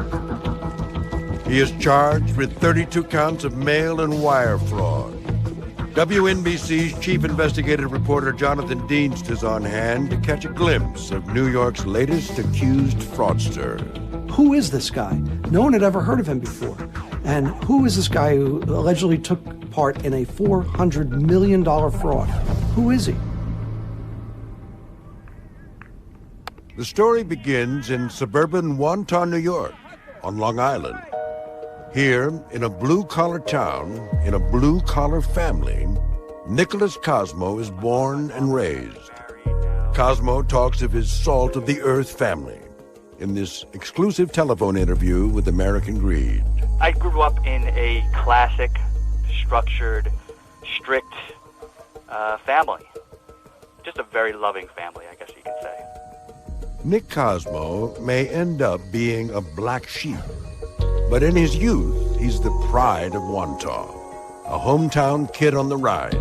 He is charged with 32 counts of mail and wire fraud. WNBC's chief investigative reporter Jonathan Dienst is on hand to catch a glimpse of New York's latest accused fraudster. Who is this guy? No one had ever heard of him before. And who is this guy who allegedly took part in a $400 million fraud? Who is he? The story begins in suburban Wantagh, New York, on Long Island. Here, in a blue-collar town, in a blue-collar family, Nicholas Cosmo is born and raised. Cosmo talks of his salt-of-the-earth family in this exclusive telephone interview with American Greed. I grew up in a classic, structured, strict family. Just a very loving family, I guess you could say. Nick Cosmo may end up being a black sheep, but in his youth, he's the pride of Wantagh, a hometown kid on the rise.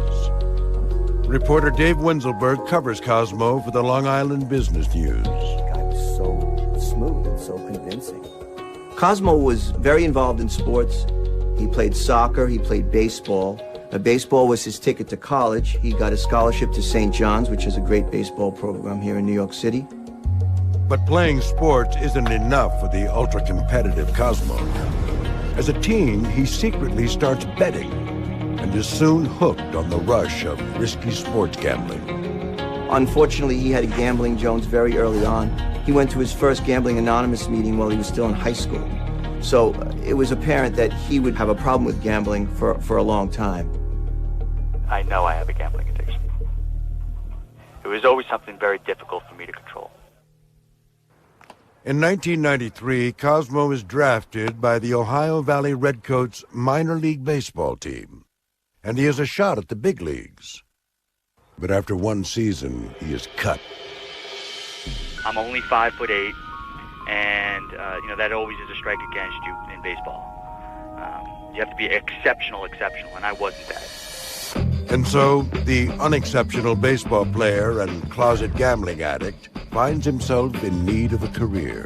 Reporter Dave Winselberg covers Cosmo for the Long Island Business News. The guy was so smooth and so convincing. Cosmo was very involved in sports. He played soccer, he played baseball. Baseball was his ticket to college. He got a scholarship to St. John's, which is a great baseball program here in New York City. But playing sports isn't enough for the ultra-competitive Cosmo. As a teen, he secretly starts betting and is soon hooked on the rush of risky sports gambling. Unfortunately, he had a gambling Jones very early on. He went to his first Gambling Anonymous meeting while he was still in high school. So it was apparent that he would have a problem with gambling for a long time. I know I have a gambling addiction. It was always something very difficult for me to control. In 1993, Cosmo is drafted by the Ohio Valley Redcoats minor league baseball team, and he has a shot at the big leagues. But after one season, he is cut. I'm only 5'8", and that always is a strike against you in baseball. You have to be exceptional, and I wasn't that. And so, the unexceptional baseball player and closet gambling addict finds himself in need of a career.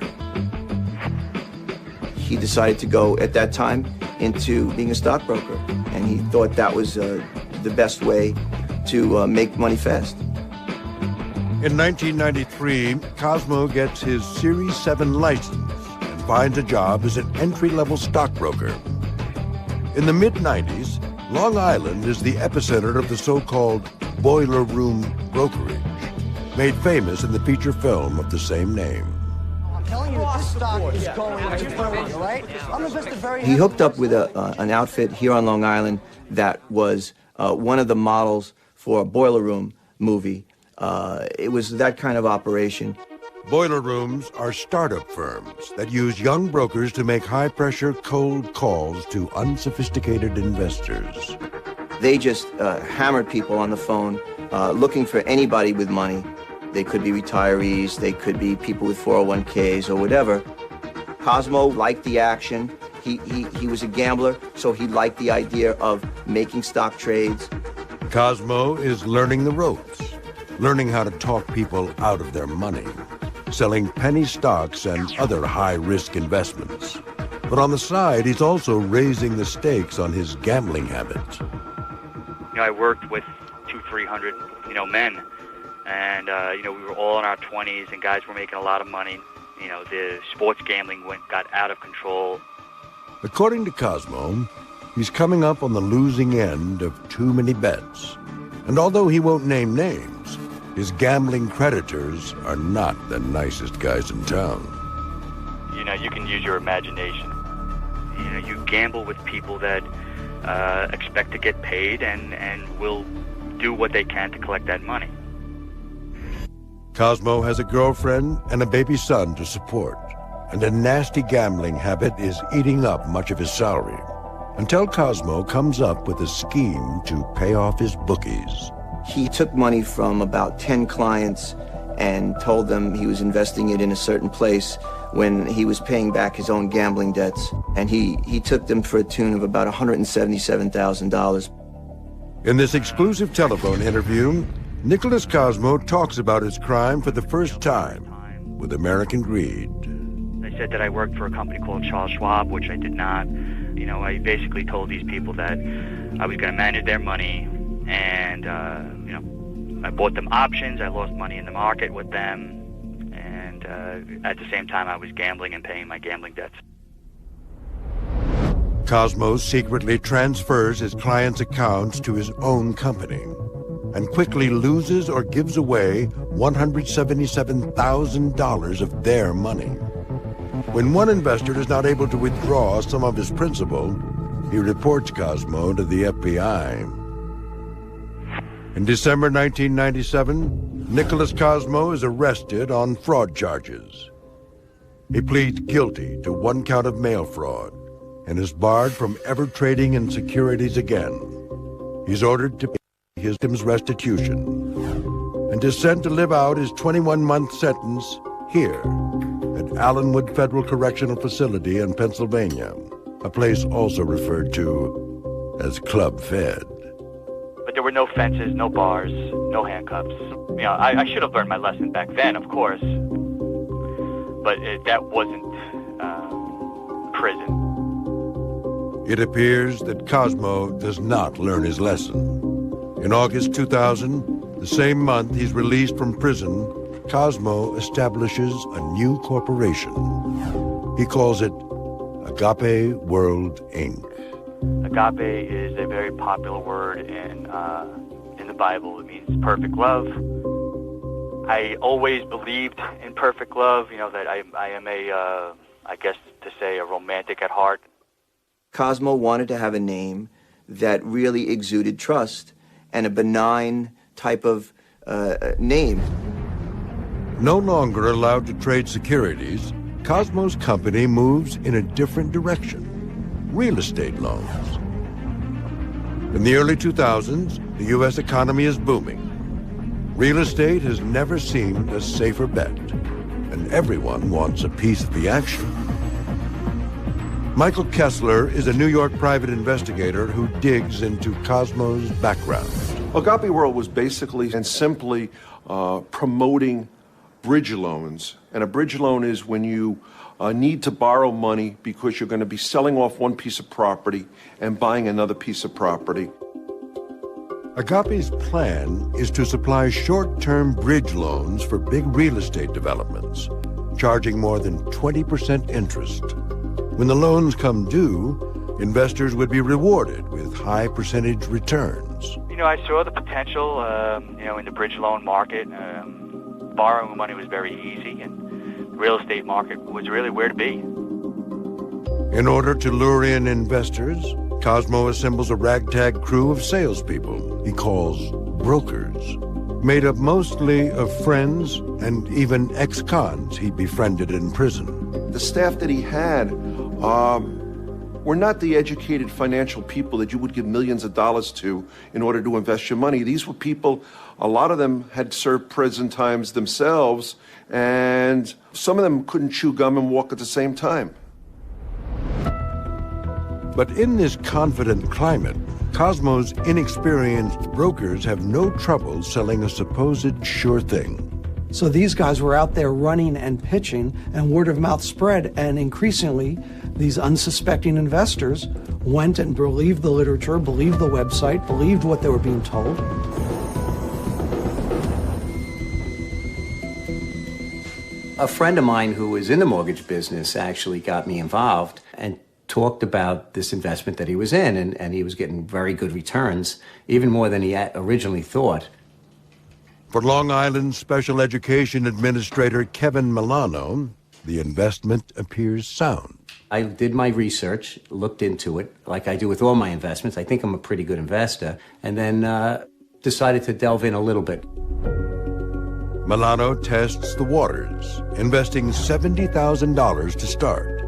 He decided to go, at that time, into being a stockbroker, and he thought that was the best way to make money fast. In 1993, Cosmo gets his Series 7 license and finds a job as an entry-level stockbroker. In the mid-90s, Long Island is the epicenter of the so-called boiler room brokerage, made famous in the feature film of the same name. I'm telling you, this stock is going right? I'm invested very He hooked up with an outfit here on Long Island that was one of the models for a boiler room movie. It was that kind of operation. Boiler rooms are startup firms that use young brokers to make high-pressure cold calls to unsophisticated investors. They just hammered people on the phone looking for anybody with money. They could be retirees, they could be people with 401ks or whatever. Cosmo liked the action. He was a gambler, so he liked the idea of making stock trades. Cosmo is learning the ropes, learning how to talk people out of their money, selling penny stocks and other high-risk investments. But on the side, he's also raising the stakes on his gambling habits. I worked with 200-300, men, and we were all in our 20s, and guys were making a lot of money. The sports gambling got out of control. According to Cosmo, he's coming up on the losing end of too many bets. And although he won't name names, his gambling creditors are not the nicest guys in town. You can use your imagination. You gamble with people that expect to get paid and will do what they can to collect that money. Cosmo has a girlfriend and a baby son to support, and a nasty gambling habit is eating up much of his salary, until Cosmo comes up with a scheme to pay off his bookies. He took money from about 10 clients and told them he was investing it in a certain place when he was paying back his own gambling debts. And he took them for a tune of about $177,000. In this exclusive telephone interview, Nicholas Cosmo talks about his crime for the first time with American greed. I said that I worked for a company called Charles Schwab, which I did not. I basically told these people that I was going to manage their money, and, I bought them options. I lost money in the market with them, and at the same time I was gambling and paying my gambling debts. Cosmo secretly transfers his clients' accounts to his own company and quickly loses or gives away $177,000 of their money. When one investor is not able to withdraw some of his principal, he reports Cosmo to the FBI. In December 1997, Nicholas Cosmo is arrested on fraud charges. He pleads guilty to 1 count of mail fraud and is barred from ever trading in securities again. He's ordered to pay his victim's restitution and is sent to live out his 21-month sentence here at Allenwood Federal Correctional Facility in Pennsylvania, a place also referred to as Club Fed. But there were no fences, no bars, no handcuffs. I should have learned my lesson back then, of course, but that wasn't prison. It appears that Cosmo does not learn his lesson. In August 2000, the same month he's released from prison, Cosmo establishes a new corporation. He calls it Agape World, Inc. Agape is a very popular word in the Bible. It means perfect love. I always believed in perfect love, that I am a romantic at heart. Cosmo wanted to have a name that really exuded trust and a benign type of name. No longer allowed to trade securities, Cosmo's company moves in a different direction: real estate loans. In the early 2000s, the U.S. economy is booming. Real estate has never seemed a safer bet, and everyone wants a piece of the action. Michael Kessler is a New York private investigator who digs into Cosmo's background. Agape World was basically and simply promoting bridge loans. And a bridge loan is when you need to borrow money because you're going to be selling off one piece of property and buying another piece of property. Agape's plan is to supply short-term bridge loans for big real estate developments, charging more than 20% interest. When the loans come due, investors would be rewarded with high percentage returns. You know, I saw the potential, in the bridge loan market. Borrowing money was very easy, and the real estate market was really where to be. In order to lure in investors, Cosmo assembles a ragtag crew of salespeople he calls brokers, made up mostly of friends and even ex-cons he befriended in prison. The staff that he had were not the educated financial people that you would give millions of dollars to in order to invest your money. These were people, a lot of them had served prison times themselves, and some of them couldn't chew gum and walk at the same time. But in this confident climate, Cosmo's inexperienced brokers have no trouble selling a supposed sure thing. So these guys were out there running and pitching, and word of mouth spread, and increasingly these unsuspecting investors went and believed the literature, believed the website, believed what they were being told. A friend of mine who was in the mortgage business actually got me involved and talked about this investment that he was in, and he was getting very good returns, even more than he originally thought. For Long Island Special Education Administrator Kevin Milano, the investment appears sound. I did my research, looked into it, like I do with all my investments. I think I'm a pretty good investor, and then decided to delve in a little bit. Milano tests the waters, investing $70,000 to start.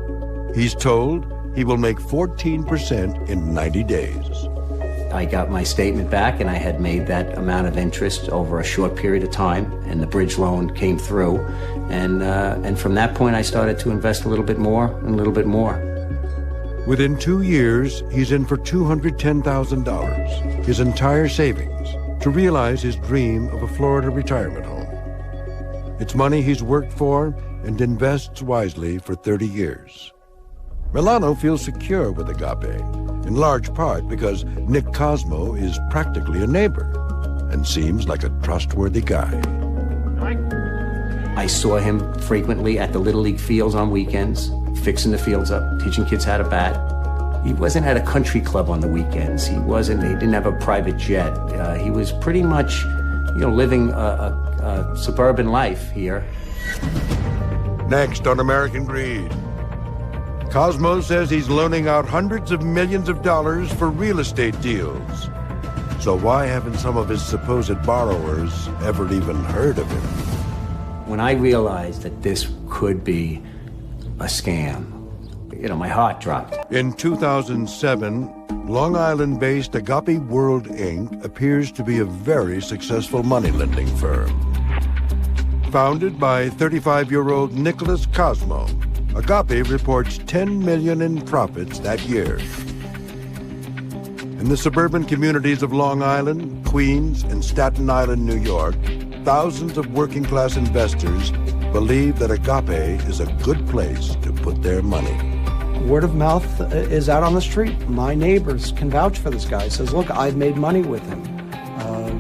He's told he will make 14% in 90 days. I got my statement back, and I had made that amount of interest over a short period of time, and the bridge loan came through. And from that point, I started to invest a little bit more and a little bit more. Within 2 years, he's in for $210,000, his entire savings, to realize his dream of a Florida retirement home. It's money he's worked for and invests wisely for 30 years. Milano feels secure with Agape, in large part because Nick Cosmo is practically a neighbor and seems like a trustworthy guy. I saw him frequently at the Little League fields on weekends, fixing the fields up, teaching kids how to bat. He wasn't at a country club on the weekends. He didn't have a private jet. He was pretty much, living a suburban life here. Next on American Greed. Cosmo says he's loaning out hundreds of millions of dollars for real estate deals. So why haven't some of his supposed borrowers ever even heard of him? When I realized that this could be a scam, my heart dropped. In 2007, Long Island-based Agape World, Inc. appears to be a very successful money-lending firm. Founded by 35-year-old Nicholas Cosmo, Agape reports $10 million in profits that year. In the suburban communities of Long Island, Queens, and Staten Island, New York, thousands of working-class investors believe that Agape is a good place to put their money. Word of mouth is out on the street. My neighbors can vouch for this guy. He says, look, I've made money with him.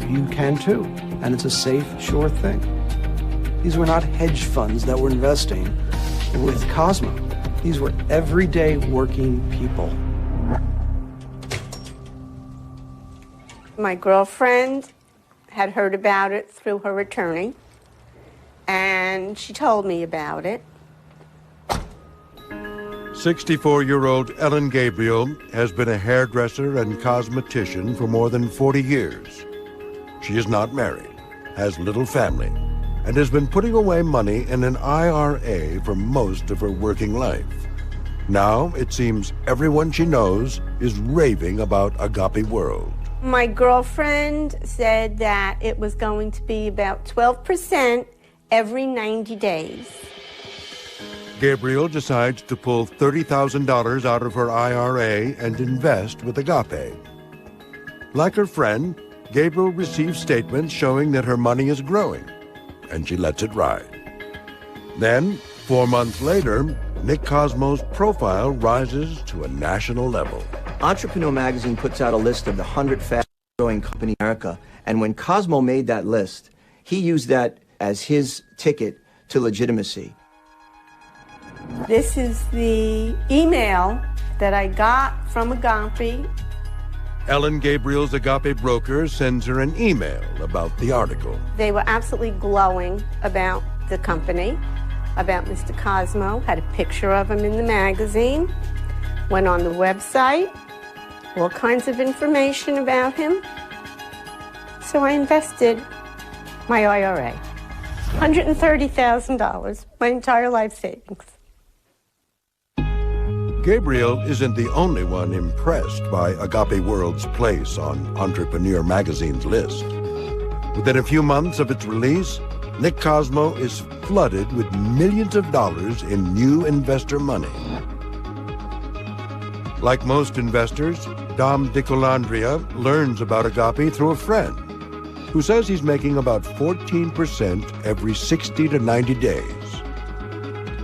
You can too. And it's a safe, sure thing. These were not hedge funds that were investing with Cosmo. These were everyday working people. My girlfriend had heard about it through her attorney, and she told me about it. 64-year-old Ellen Gabriel has been a hairdresser and cosmetician for more than 40 years. She is not married, has little family, and has been putting away money in an IRA for most of her working life. Now, it seems everyone she knows is raving about Agape World. My girlfriend said that it was going to be about 12% every 90 days. Gabriel decides to pull $30,000 out of her IRA and invest with Agape. Like her friend, Gabriel receives statements showing that her money is growing, and she lets it ride. Then, 4 months later, Nick Cosmo's profile rises to a national level. Entrepreneur Magazine puts out a list of the 100 fastest-growing companies in America, and when Cosmo made that list, he used that as his ticket to legitimacy. This is the email that I got from Agape. Ellen Gabriel's Agape broker sends her an email about the article. They were absolutely glowing about the company, about Mr. Cosmo, had a picture of him in the magazine, went on the website, all kinds of information about him. So I invested my IRA, $130,000, my entire life savings. Gabriel isn't the only one impressed by Agape World's place on Entrepreneur Magazine's list. Within a few months of its release, Nick Cosmo is flooded with millions of dollars in new investor money. Like most investors, Dom DiColandria learns about Agape through a friend who says he's making about 14% every 60 to 90 days.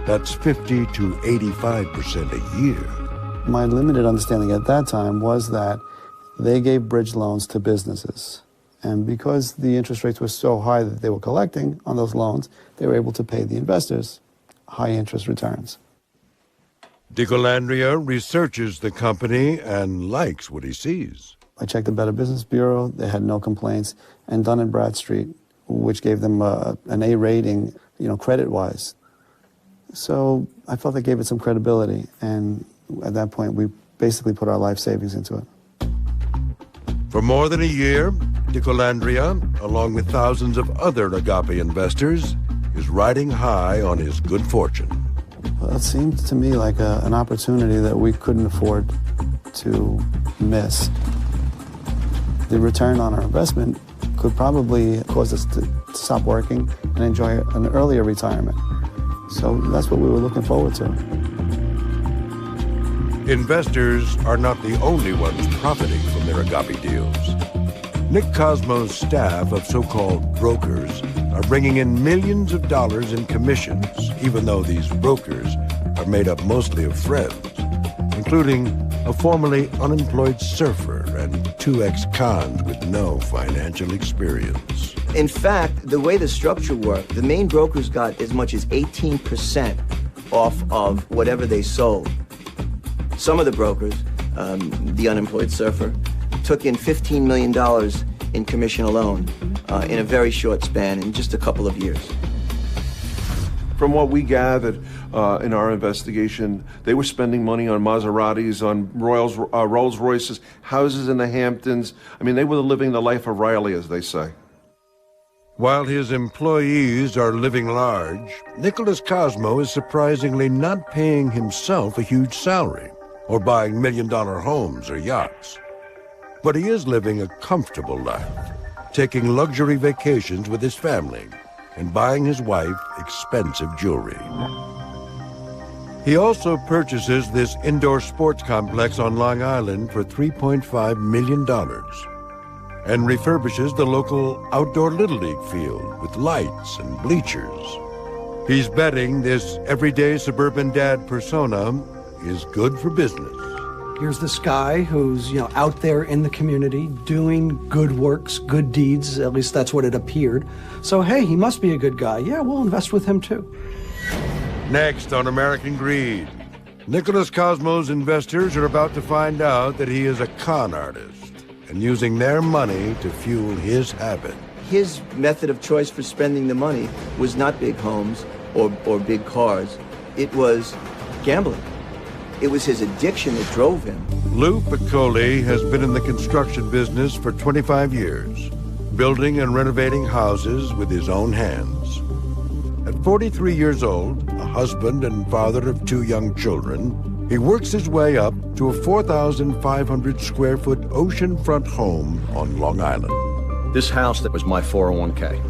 That's 50 to 85% a year. My limited understanding at that time was that they gave bridge loans to businesses. And because the interest rates were so high that they were collecting on those loans, they were able to pay the investors high interest returns. DiColandria researches the company and likes what he sees. I checked the Better Business Bureau. They had no complaints. And Dun & Bradstreet, which gave them an A rating, credit-wise. So I felt they gave it some credibility. And at that point, we basically put our life savings into it. For more than a year, DiColandria, along with thousands of other Agape investors, is riding high on his good fortune. Well, it seemed to me like an opportunity that we couldn't afford to miss. The return on our investment could probably cause us to stop working and enjoy an earlier retirement. So that's what we were looking forward to. Investors are not the only ones profiting from their Agape deals. Nick Cosmo's staff of so-called brokers are bringing in millions of dollars in commissions, even though these brokers are made up mostly of friends, including a formerly unemployed surfer and 2 ex-cons with no financial experience. In fact, the way the structure worked, the main brokers got as much as 18% off of whatever they sold. Some of the brokers, the unemployed surfer, took in $15 million in commission alone in a very short span, in just a couple of years. From what we gathered in our investigation, they were spending money on Maseratis, on Rolls Royces, houses in the Hamptons. I mean, they were living the life of Riley, as they say. While his employees are living large, Nicholas Cosmo is surprisingly not paying himself a huge salary or buying million-dollar homes or yachts. But he is living a comfortable life, taking luxury vacations with his family and buying his wife expensive jewelry. He also purchases this indoor sports complex on Long Island for $3.5 million and refurbishes the local outdoor Little League field with lights and bleachers. He's betting this everyday suburban dad persona is good for business. Here's this guy who's, out there in the community doing good works, good deeds. At least that's what it appeared. So, hey, he must be a good guy. Yeah, we'll invest with him too. Next on American Greed, Nicholas Cosmo's investors are about to find out that he is a con artist and using their money to fuel his habit. His method of choice for spending the money was not big homes or big cars. It was gambling. It was his addiction that drove him. Lou Piccoli has been in the construction business for 25 years, building and renovating houses with his own hands. At 43 years old, a husband and father of 2 young children, he works his way up to a 4,500 square foot oceanfront home on Long Island. This house that was my 401k,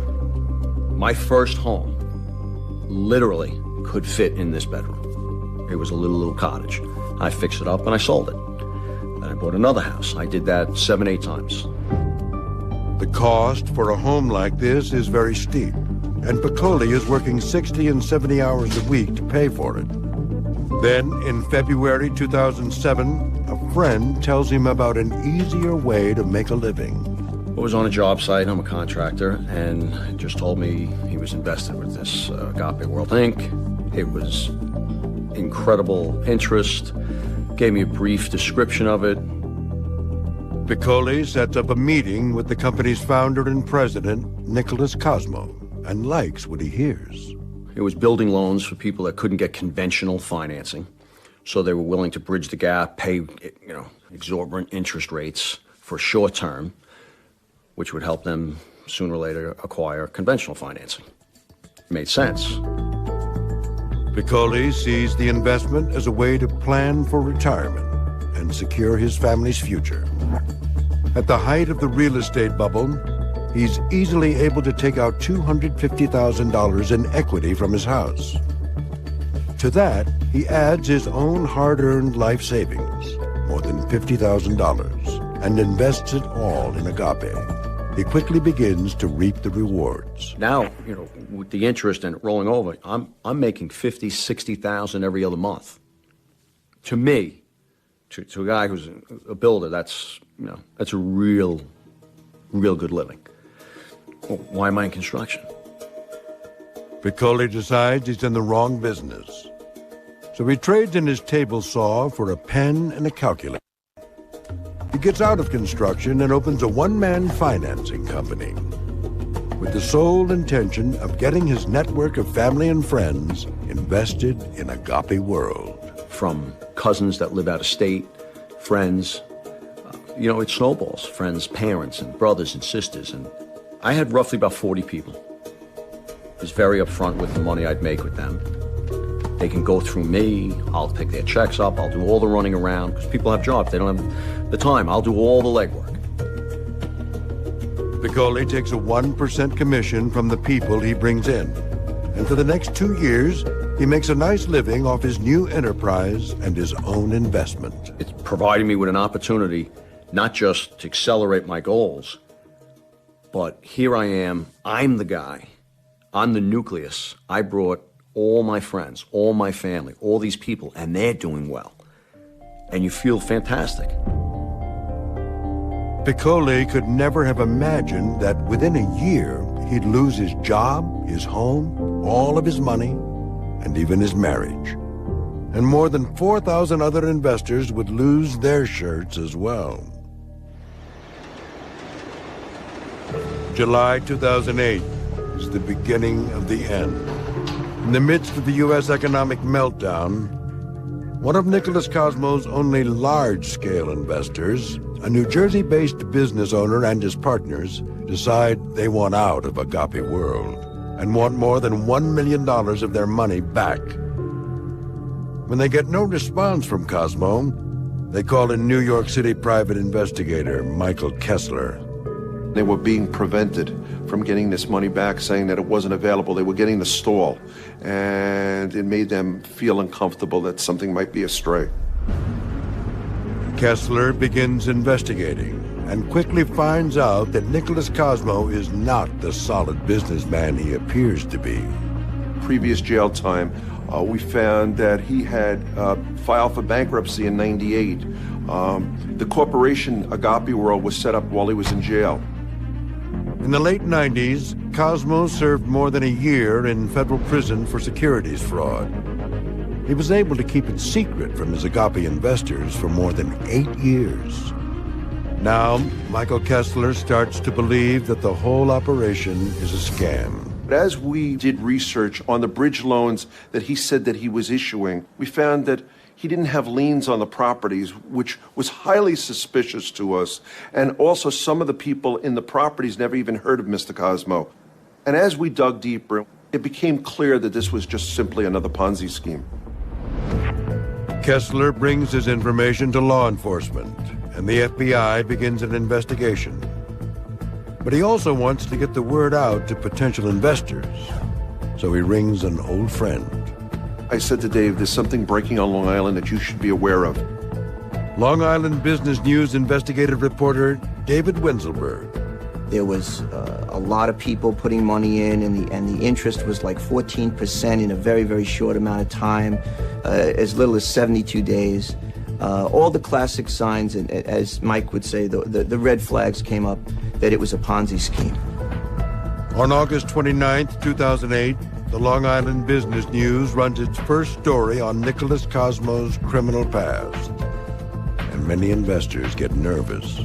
my first home, literally could fit in this bedroom. It was a little cottage. I fixed it up and I sold it. Then I bought another house. I did that 7, 8 times. The cost for a home like this is very steep, and Piccoli is working 60 and 70 hours a week to pay for it. Then, in February 2007, a friend tells him about an easier way to make a living. I was on a job site. I'm a contractor, and just told me he was invested with this Agape World Inc. It was incredible interest, gave me a brief description of it. Piccoli sets up a meeting with the company's founder and president, Nicholas Cosmo, and likes what he hears. It was building loans for people that couldn't get conventional financing, so they were willing to bridge the gap, pay, exorbitant interest rates for short term, which would help them sooner or later acquire conventional financing. It made sense. Piccoli sees the investment as a way to plan for retirement and secure his family's future. At the height of the real estate bubble, he's easily able to take out $250,000 in equity from his house. To that, he adds his own hard-earned life savings, more than $50,000, and invests it all in Agape. He quickly begins to reap the rewards. Now, with the interest and it rolling over, I'm making $50,000, $60,000 every other month. To me, to a guy who's a builder, that's a real good living. Well, why am I in construction? Piccoli decides he's in the wrong business. So he trades in his table saw for a pen and a calculator. He gets out of construction and opens a one-man financing company with the sole intention of getting his network of family and friends invested in Agape World. From cousins that live out of state, friends, it snowballs, friends, parents, and brothers and sisters. And I had roughly about 40 people. I was very upfront with the money I'd make with them. They can go through me, I'll pick their checks up, I'll do all the running around, because people have jobs, they don't have the time, I'll do all the legwork. Piccoli takes a 1% commission from the people he brings in. And for the next 2 years, he makes a nice living off his new enterprise and his own investment. It's providing me with an opportunity, not just to accelerate my goals, but here I am, I'm the guy, I'm the nucleus. I brought all my friends, all my family, all these people, and they're doing well. And you feel fantastic. Piccoli could never have imagined that within a year, he'd lose his job, his home, all of his money, and even his marriage. And more than 4,000 other investors would lose their shirts as well. July 2008 is the beginning of the end. In the midst of the U.S. economic meltdown, one of Nicholas Cosmo's only large-scale investors, a New Jersey-based business owner and his partners, decide they want out of Agape World and want more than $1 million of their money back. When they get no response from Cosmo, they call in New York City private investigator Michael Kessler. They were being prevented from getting this money back, saying that it wasn't available. They were getting the stall, and it made them feel uncomfortable that something might be astray. Kessler begins investigating and quickly finds out that Nicholas Cosmo is not the solid businessman he appears to be. Previous jail time, we found that he had filed for bankruptcy in '98. The corporation Agape World was set up while he was in jail. In the late 90s, Cosmo served more than a year in federal prison for securities fraud. He was able to keep it secret from his Agape investors for more than 8 years. Now, Michael Kessler starts to believe that the whole operation is a scam. As we did research on the bridge loans that he said that he was issuing, we found that he didn't have liens on the properties, which was highly suspicious to us. And also some of the people in the properties never even heard of Mr. Cosmo. And as we dug deeper, it became clear that this was just simply another Ponzi scheme. Kessler brings his information to law enforcement, and the FBI begins an investigation. But he also wants to get the word out to potential investors, so he rings an old friend. I said to Dave, there's something breaking on Long Island that you should be aware of. Long Island Business News investigative reporter David Winselberg. There was a lot of people putting money in, and the interest was like 14% in a very, very short amount of time, as little as 72 days. All the classic signs, and as Mike would say, the red flags came up that it was a Ponzi scheme. On August 29th, 2008, the Long Island Business News runs its first story on Nicholas Cosmo's criminal past. And many investors get nervous.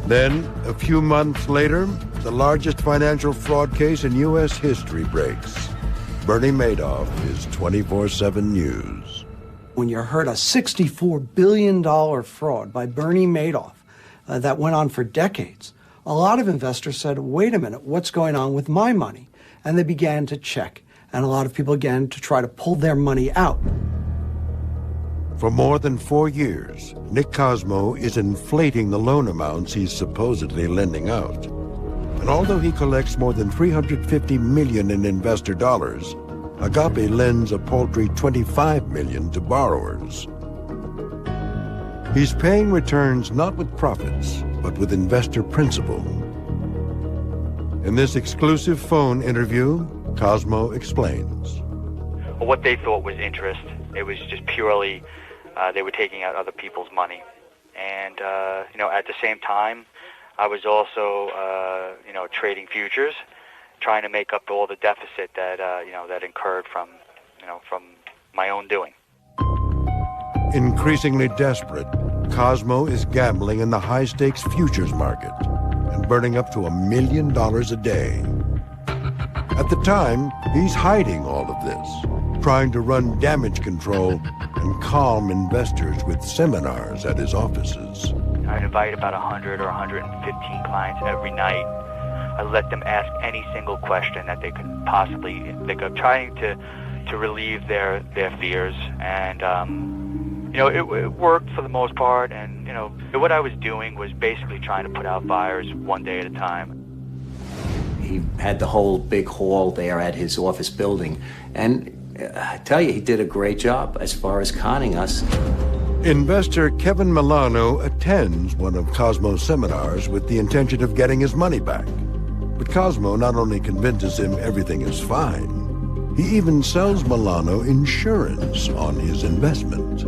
Then, a few months later, the largest financial fraud case in U.S. history breaks. Bernie Madoff is 24/7 News. When you heard a $64 billion fraud by Bernie Madoff that went on for decades, a lot of investors said, wait a minute, what's going on with my money? And they began to check, and a lot of people began to try to pull their money out. For more than 4 years, Nick Cosmo is inflating the loan amounts he's supposedly lending out. And although he collects more than $350 million in investor dollars, Agape lends a paltry $25 million to borrowers. He's paying returns not with profits, but with investor principal. In this exclusive phone interview, Cosmo explains. What they thought was interest, it was just purely they were taking out other people's money. And, at the same time, I was also, trading futures, trying to make up all the deficit that, that incurred from my own doing. Increasingly desperate, Cosmo is gambling in the high-stakes futures market and burning up to $1 million a day. At the time, he's hiding all of this, trying to run damage control and calm investors with seminars at his offices. I invite about 100 or 115 clients every night. I let them ask any single question that they could possibly think of, trying to relieve their fears. And, it worked for the most part. And, what I was doing was basically trying to put out fires one day at a time. He had the whole big hall there at his office building. And I tell you, he did a great job as far as conning us. Investor Kevin Milano attends one of Cosmo's seminars with the intention of getting his money back. But Cosmo not only convinces him everything is fine, he even sells Milano insurance on his investment.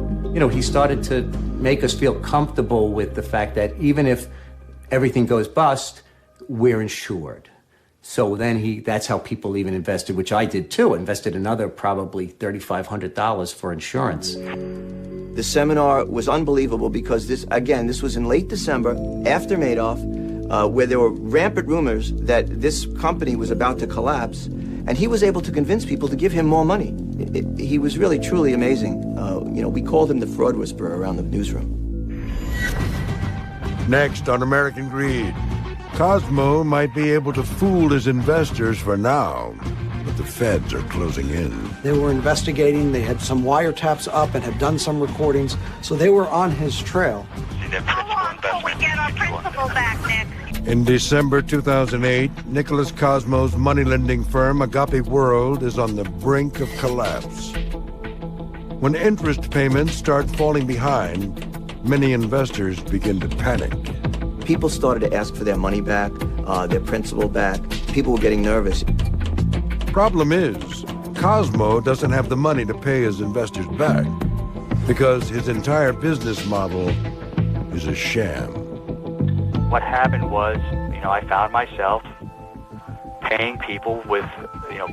He started to make us feel comfortable with the fact that even if everything goes bust, we're insured. So then that's how people even invested, which I did too, invested another probably $3,500 for insurance. The seminar was unbelievable because this was in late December, after Madoff, where there were rampant rumors that this company was about to collapse, and he was able to convince people to give him more money. He was really, truly amazing. We called him the fraud whisperer around the newsroom. Next on American Greed, Cosmo might be able to fool his investors for now, but the feds are closing in. They were investigating, they had some wiretaps up and had done some recordings, so they were on his trail. How long till we get our principal back, Nick? In December 2008, Nicholas Cosmo's money-lending firm, Agape World, is on the brink of collapse. When interest payments start falling behind, many investors begin to panic. People started to ask for their money back, their principal back. People were getting nervous. Problem is, Cosmo doesn't have the money to pay his investors back because his entire business model is a sham. What happened was, I found myself paying people with,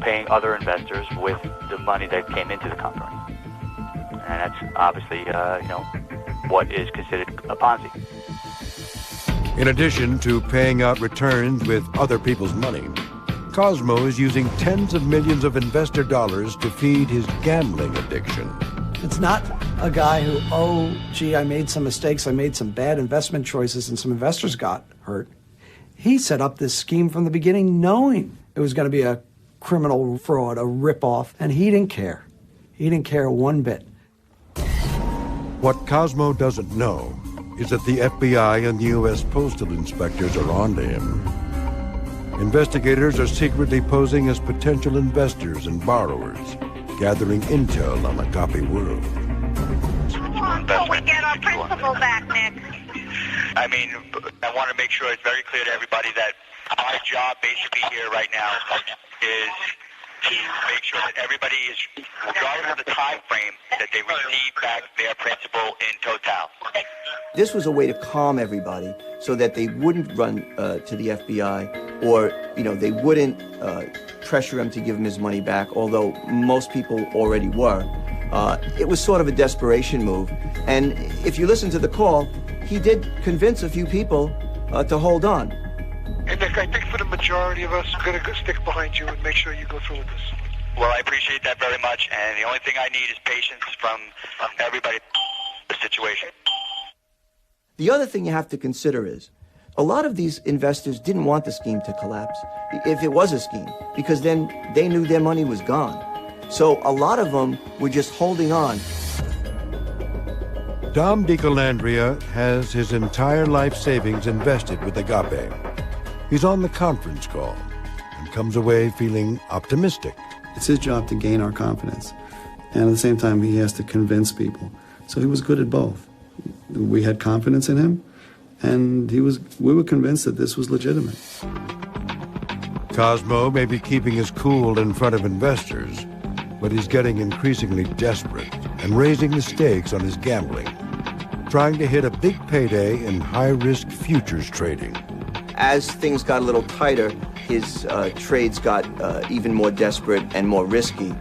paying other investors with the money that came into the company. And that's obviously, what is considered a Ponzi. In addition to paying out returns with other people's money, Cosmo is using tens of millions of investor dollars to feed his gambling addiction. It's not a guy who, I made some mistakes, I made some bad investment choices, and some investors got hurt. He set up this scheme from the beginning knowing it was going to be a criminal fraud, a ripoff, and he didn't care. He didn't care one bit. What Cosmo doesn't know is that the FBI and the U.S. postal inspectors are onto him. Investigators are secretly posing as potential investors and borrowers, gathering intel on Agape World. How long till we get our principal back, Nick? I want to make sure it's very clear to everybody that my job basically here right now is to make sure that everybody is, regardless of the time frame, that they receive back their principal in total. This was a way to calm everybody so that they wouldn't run to the FBI, or they wouldn't pressure him to give him his money back, although most people already were. It was sort of a desperation move. And if you listen to the call, he did convince a few people to hold on. And Nick, I think for the majority of us, we're going to stick behind you and make sure you go through with this. Well, I appreciate that very much, and the only thing I need is patience from everybody in the situation. The other thing you have to consider is, a lot of these investors didn't want the scheme to collapse, if it was a scheme, because then they knew their money was gone. So a lot of them were just holding on. Dom DiCalandria has his entire life savings invested with Agape. He's on the conference call and comes away feeling optimistic. It's his job to gain our confidence. And at the same time, he has to convince people. So he was good at both. We had confidence in him, and we were convinced that this was legitimate. Cosmo may be keeping his cool in front of investors, but he's getting increasingly desperate and raising the stakes on his gambling, trying to hit a big payday in high-risk futures trading. As things got a little tighter, his trades got even more desperate and more risky.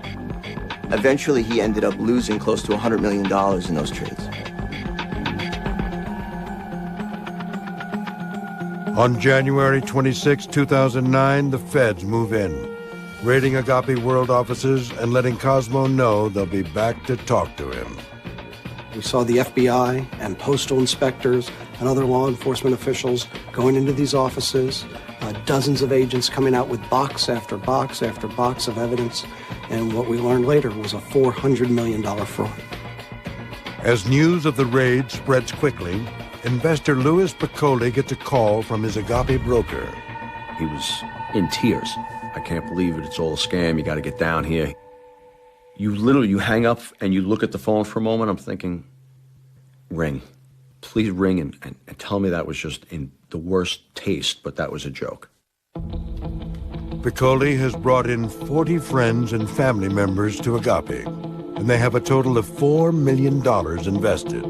Eventually, he ended up losing close to $100 million in those trades. On January 26, 2009, the feds move in, raiding Agape World offices and letting Cosmo know they'll be back to talk to him. We saw the FBI and postal inspectors and other law enforcement officials going into these offices, dozens of agents coming out with box after box after box of evidence, and what we learned later was a $400 million fraud. As news of the raid spreads quickly, investor Louis Piccoli gets a call from his Agape broker. He was in tears. I can't believe it. It's all a scam. You got to get down here. You hang up and you look at the phone for a moment. I'm thinking, ring. Please ring and tell me that was just in the worst taste, but that was a joke. Piccoli has brought in 40 friends and family members to Agape, and they have a total of $4 million invested.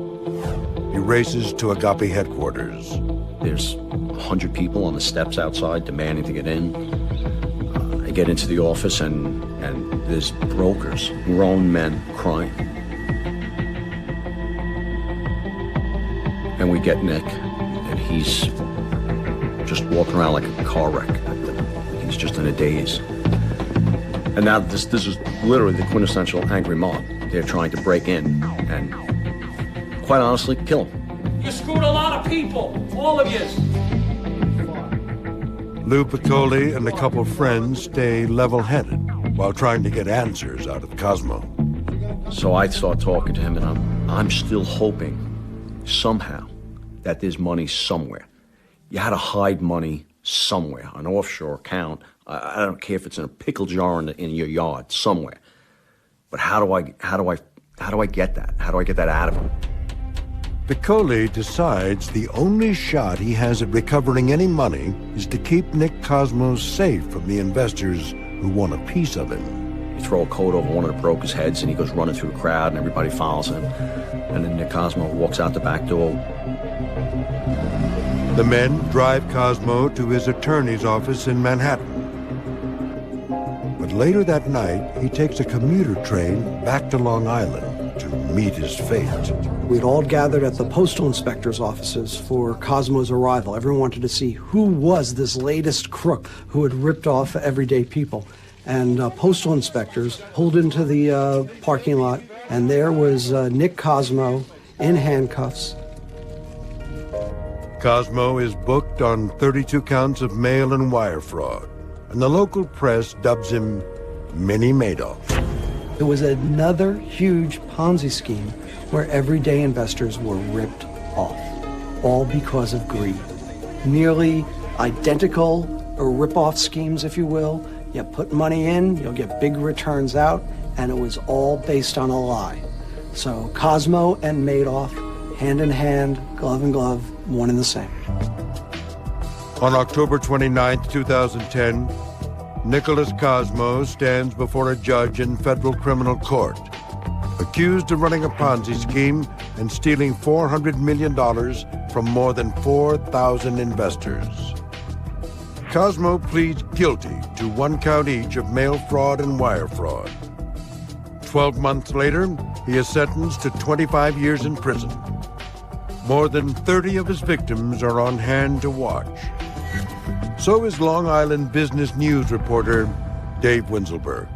He races to Agape headquarters. There's 100 people on the steps outside demanding to get in. I get into the office and there's brokers, grown men crying. And we get Nick, and he's just walking around like a car wreck. He's just in a daze. And now this is literally the quintessential angry mob. They're trying to break in and, quite honestly, kill him. You screwed a lot of people, all of you. Lou Piccoli and a couple friends stay level-headed while trying to get answers out of Cosmo. So I start talking to him, and I'm still hoping somehow that there's money somewhere. You had to hide money somewhere, an offshore account. I don't care if it's in a pickle jar in your yard somewhere. But how do I get that? How do I get that out of him? Piccoli decides the only shot he has at recovering any money is to keep Nick Cosmo safe from the investors who want a piece of him. You throw a coat over one of the brokers' heads and he goes running through the crowd and everybody follows him. And then Nick Cosmo walks out the back door. The men drive Cosmo to his attorney's office in Manhattan. But later that night, he takes a commuter train back to Long Island to meet his fate. We'd all gathered at the postal inspector's offices for Cosmo's arrival. Everyone wanted to see who was this latest crook who had ripped off everyday people. And postal inspectors pulled into the parking lot, and there was Nick Cosmo in handcuffs. Cosmo is booked on 32 counts of mail and wire fraud, and the local press dubs him Mini Madoff. It was another huge Ponzi scheme where everyday investors were ripped off, all because of greed. Nearly identical rip-off schemes, if you will. You put money in, you'll get big returns out, and it was all based on a lie. So Cosmo and Madoff, hand in hand, glove in glove, one and the same. On October 29, 2010, Nicholas Cosmo stands before a judge in federal criminal court, accused of running a Ponzi scheme and stealing $400 million from more than 4,000 investors. Cosmo pleads guilty to 1 count each of mail fraud and wire fraud. 12 months later, he is sentenced to 25 years in prison. More than 30 of his victims are on hand to watch. So is Long Island Business News reporter Dave Winselberg.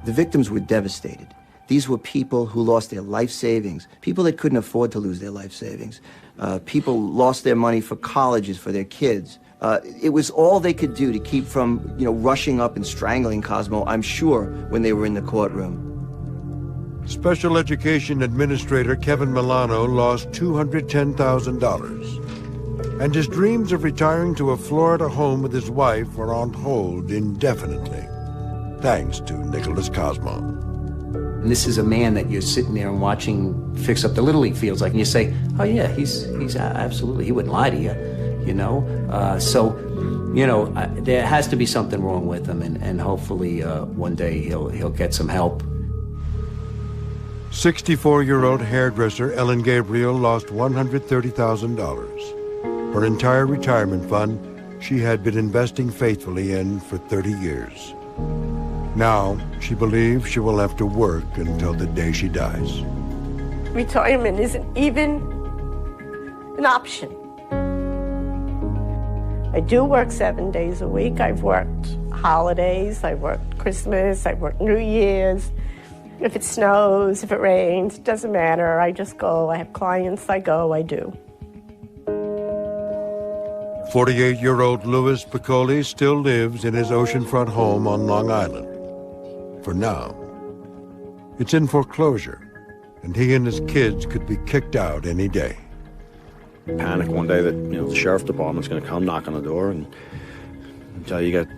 The victims were devastated. These were people who lost their life savings, people that couldn't afford to lose their life savings. People lost their money for colleges for their kids. It was all they could do to keep from, rushing up and strangling Cosmo, I'm sure, when they were in the courtroom. Special Education Administrator Kevin Milano lost $210,000, and his dreams of retiring to a Florida home with his wife are on hold indefinitely, thanks to Nicholas Cosmo. And this is a man that you're sitting there and watching fix up the Little League fields, and you say, oh yeah, he's absolutely, he wouldn't lie to you, there has to be something wrong with him, and hopefully one day he'll get some help. 64-year-old hairdresser Ellen Gabriel lost $130,000. Her entire retirement fund she had been investing faithfully in for 30 years. Now, she believes she will have to work until the day she dies. Retirement isn't even an option. I do work 7 days a week. I've worked holidays, I've worked Christmas, I've worked New Year's. If it snows, if it rains, it doesn't matter. I just go. I have clients, I go, I do. 48-year-old Louis Piccoli still lives in his oceanfront home on Long Island. For now, it's in foreclosure, and he and his kids could be kicked out any day. Panic one day that, the sheriff department's going to come knock on the door and tell you got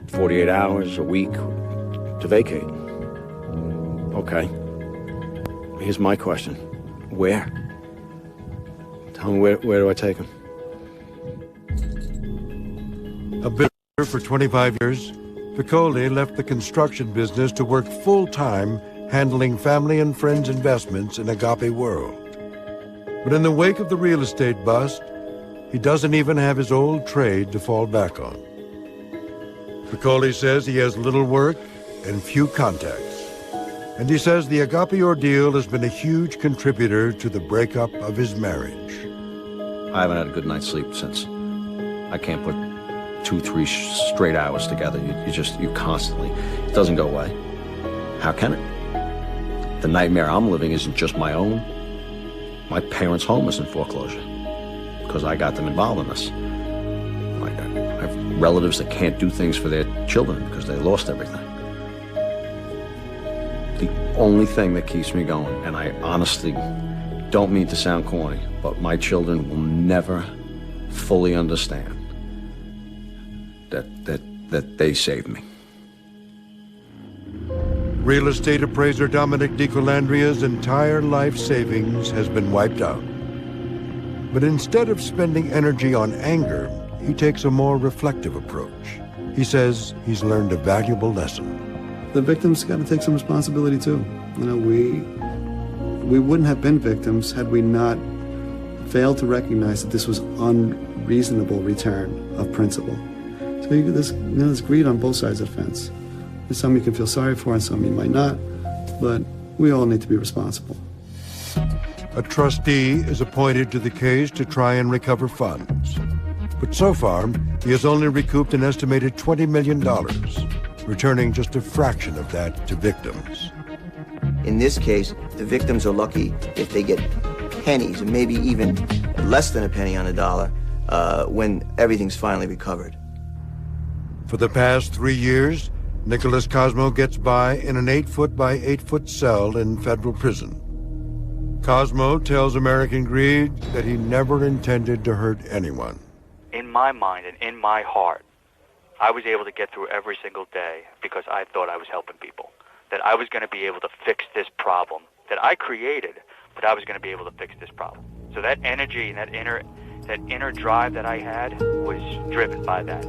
48 hours, a week to vacate. Okay. Here's my question. Where? Tell me where do I take him? A builder for 25 years, Piccoli left the construction business to work full-time handling family and friends' investments in Agape World. But in the wake of the real estate bust, he doesn't even have his old trade to fall back on. Piccoli says he has little work and few contacts. And he says the Agape ordeal has been a huge contributor to the breakup of his marriage. I haven't had a good night's sleep since. I can't put 2-3 straight hours together. You constantly, it doesn't go away. How can it? The nightmare I'm living isn't just my own. My parents' home is in foreclosure because I got them involved in this. I have relatives that can't do things for their children because they lost everything. The only thing that keeps me going, and I honestly don't mean to sound corny, but my children will never fully understand that they saved me. Real estate appraiser Dominic DiColandria's entire life savings has been wiped out. But instead of spending energy on anger, he takes a more reflective approach. He says he's learned a valuable lesson. The victims got to take some responsibility too. We wouldn't have been victims had we not failed to recognize that this was unreasonable return of principal. So there's greed on both sides of the fence. There's some you can feel sorry for and some you might not, but we all need to be responsible. A trustee is appointed to the case to try and recover funds. But so far, he has only recouped an estimated $20 million, returning just a fraction of that to victims. In this case, the victims are lucky if they get pennies, and maybe even less than a penny on a dollar, when everything's finally recovered. For the past 3 years, Nicholas Cosmo gets by in an 8-foot by 8-foot cell in federal prison. Cosmo tells American Greed that he never intended to hurt anyone. In my mind and in my heart, I was able to get through every single day because I thought I was helping people, that I was going to be able to fix this problem that I created, but I was going to be able to fix this problem. So that energy and that inner drive that I had was driven by that.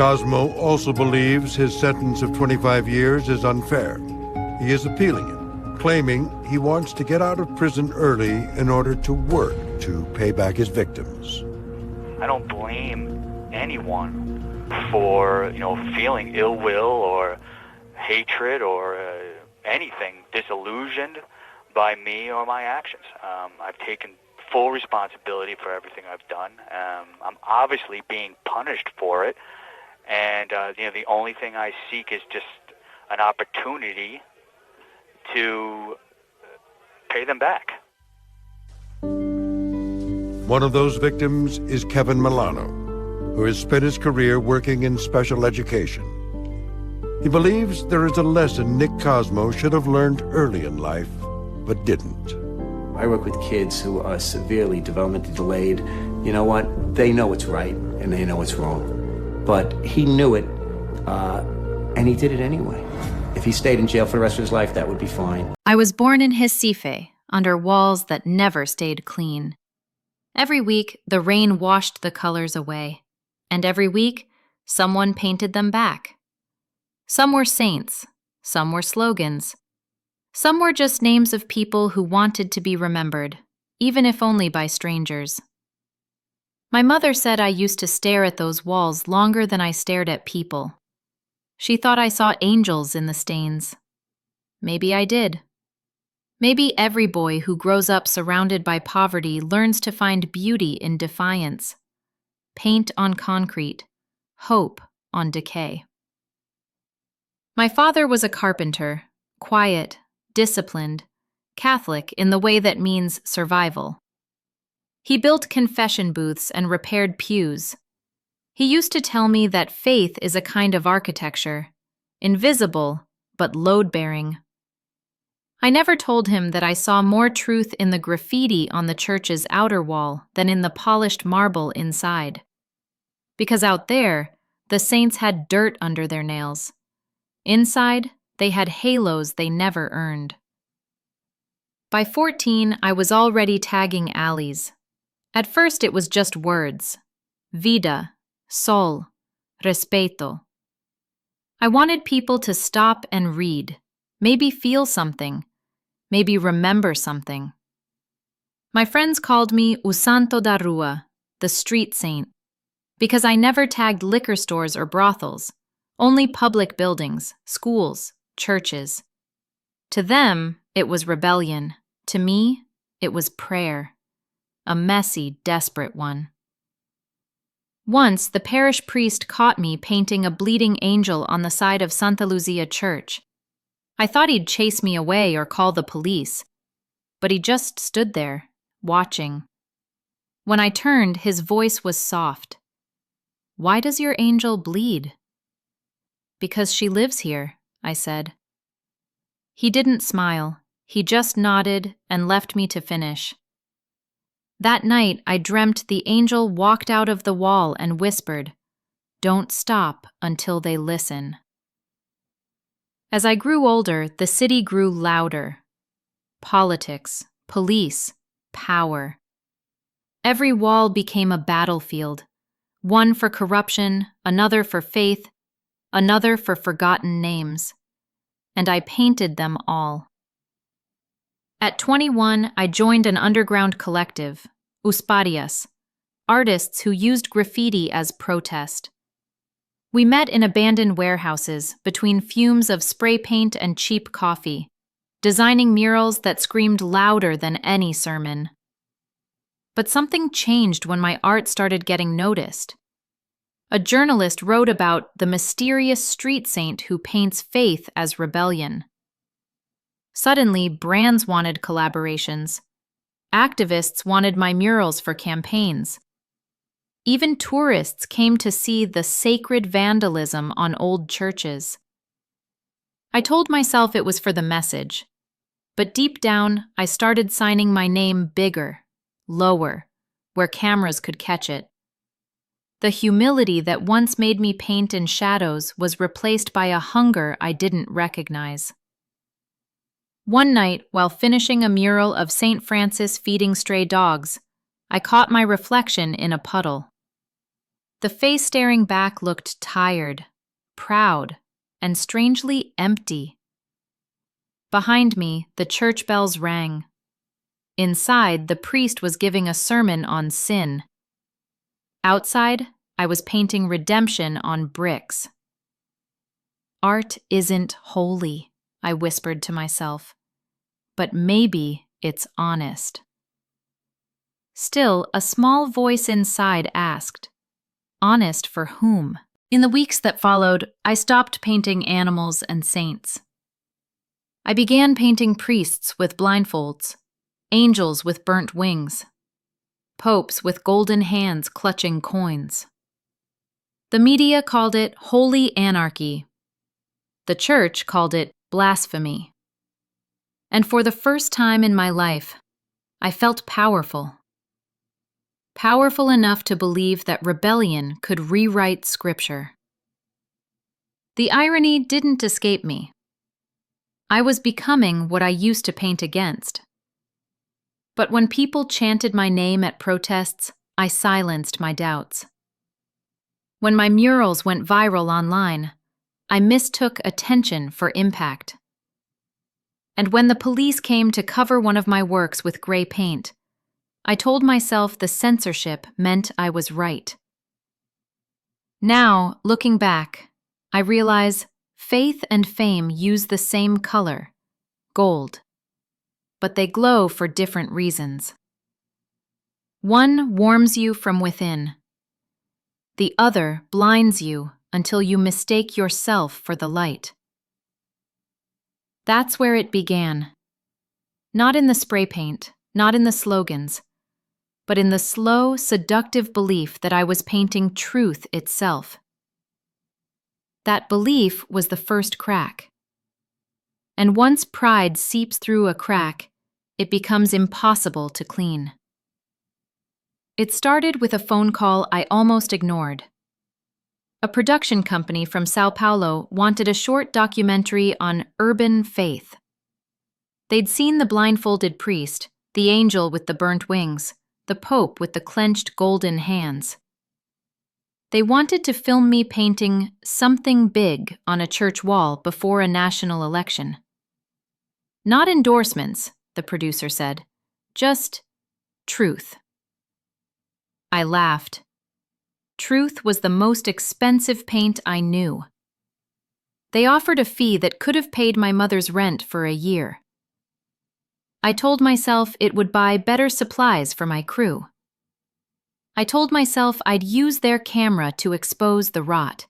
Cosmo also believes his sentence of 25 years is unfair. He is appealing it, claiming he wants to get out of prison early in order to work to pay back his victims. I don't blame anyone for, feeling ill will or hatred or anything, disillusioned by me or my actions. I've taken full responsibility for everything I've done. I'm obviously being punished for it, and the only thing I seek is just an opportunity to pay them back. One of those victims is Kevin Milano, who has spent his career working in special education. He believes there is a lesson Nick Cosmo should have learned early in life, but didn't. I work with kids who are severely developmentally delayed. You know what? They know what's right and they know what's wrong. But he knew it, and he did it anyway. If he stayed in jail for the rest of his life, that would be fine. I was born in Recife, under walls that never stayed clean. Every week, the rain washed the colors away, and every week, someone painted them back. Some were saints, some were slogans. Some were just names of people who wanted to be remembered, even if only by strangers. My mother said I used to stare at those walls longer than I stared at people. She thought I saw angels in the stains. Maybe I did. Maybe every boy who grows up surrounded by poverty learns to find beauty in defiance. Paint on concrete, hope on decay. My father was a carpenter, quiet, disciplined, Catholic in the way that means survival. He built confession booths and repaired pews. He used to tell me that faith is a kind of architecture, invisible but load-bearing. I never told him that I saw more truth in the graffiti on the church's outer wall than in the polished marble inside. Because out there, the saints had dirt under their nails. Inside, they had halos they never earned. By 14, I was already tagging alleys. At first, it was just words. Vida, sol, respeto. I wanted people to stop and read, maybe feel something, maybe remember something. My friends called me O Santo da Rua, the street saint, because I never tagged liquor stores or brothels, only public buildings, schools, churches. To them, it was rebellion. To me, it was prayer. A messy, desperate one. Once, the parish priest caught me painting a bleeding angel on the side of Santa Lucia Church. I thought he'd chase me away or call the police, but he just stood there, watching. When I turned, his voice was soft. "Why does your angel bleed?" "Because she lives here," I said. He didn't smile. He just nodded and left me to finish. That night, I dreamt the angel walked out of the wall and whispered, "Don't stop until they listen." As I grew older, the city grew louder. Politics, police, power. Every wall became a battlefield, one for corruption, another for faith, another for forgotten names. And I painted them all. At 21, I joined an underground collective, Usparias, artists who used graffiti as protest. We met in abandoned warehouses between fumes of spray paint and cheap coffee, designing murals that screamed louder than any sermon. But something changed when my art started getting noticed. A journalist wrote about the mysterious street saint who paints faith as rebellion. Suddenly, brands wanted collaborations. Activists wanted my murals for campaigns. Even tourists came to see the sacred vandalism on old churches. I told myself it was for the message, but deep down, I started signing my name bigger, lower, where cameras could catch it. The humility that once made me paint in shadows was replaced by a hunger I didn't recognize. One night, while finishing a mural of St. Francis feeding stray dogs, I caught my reflection in a puddle. The face staring back looked tired, proud, and strangely empty. Behind me, the church bells rang. Inside, the priest was giving a sermon on sin. Outside, I was painting redemption on bricks. Art isn't holy, I whispered to myself, but maybe it's honest. Still, a small voice inside asked, honest for whom? In the weeks that followed, I stopped painting animals and saints. I began painting priests with blindfolds, angels with burnt wings, popes with golden hands clutching coins. The media called it holy anarchy. The church called it blasphemy. And for the first time in my life, I felt powerful. Powerful enough to believe that rebellion could rewrite Scripture. The irony didn't escape me. I was becoming what I used to paint against. But when people chanted my name at protests, I silenced my doubts. When my murals went viral online, I mistook attention for impact. And when the police came to cover one of my works with gray paint, I told myself the censorship meant I was right. Now, looking back, I realize faith and fame use the same color, gold, but they glow for different reasons. One warms you from within. The other blinds you until you mistake yourself for the light. That's where it began. Not in the spray paint, not in the slogans, but in the slow, seductive belief that I was painting truth itself. That belief was the first crack. And once pride seeps through a crack, it becomes impossible to clean. It started with a phone call I almost ignored. A production company from Sao Paulo wanted a short documentary on urban faith. They'd seen the blindfolded priest, the angel with the burnt wings, the pope with the clenched golden hands. They wanted to film me painting something big on a church wall before a national election. Not endorsements, the producer said, just truth. I laughed. Truth was the most expensive paint I knew. They offered a fee that could have paid my mother's rent for a year. I told myself it would buy better supplies for my crew. I told myself I'd use their camera to expose the rot.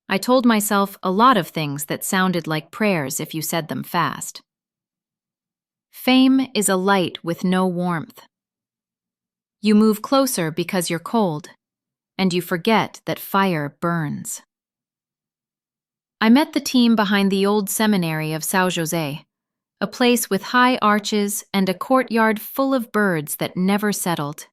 I told myself a lot of things that sounded like prayers if you said them fast. Fame is a light with no warmth. You move closer because you're cold, and you forget that fire burns. I met the team behind the old seminary of São José, a place with high arches and a courtyard full of birds that never settled.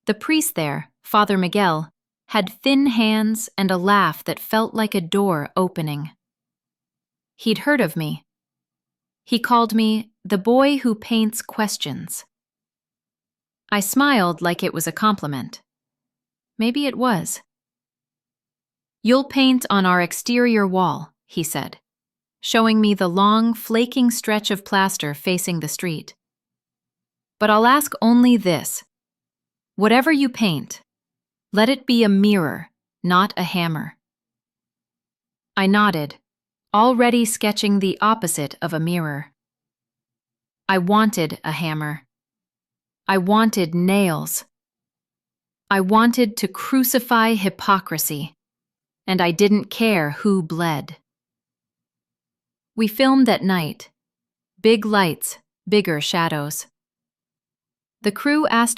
The priest there, Father Miguel, had thin hands and a laugh that felt like a door opening. He'd heard of me. He called me the boy who paints questions. I smiled like it was a compliment. Maybe it was. You'll paint on our exterior wall, he said, showing me the long, flaking stretch of plaster facing the street. But I'll ask only this. Whatever you paint, let it be a mirror, not a hammer. I nodded, already sketching the opposite of a mirror. I wanted a hammer. I wanted nails. I wanted to crucify hypocrisy, and I didn't care who bled. We filmed at night. Big lights, bigger shadows. The crew asked me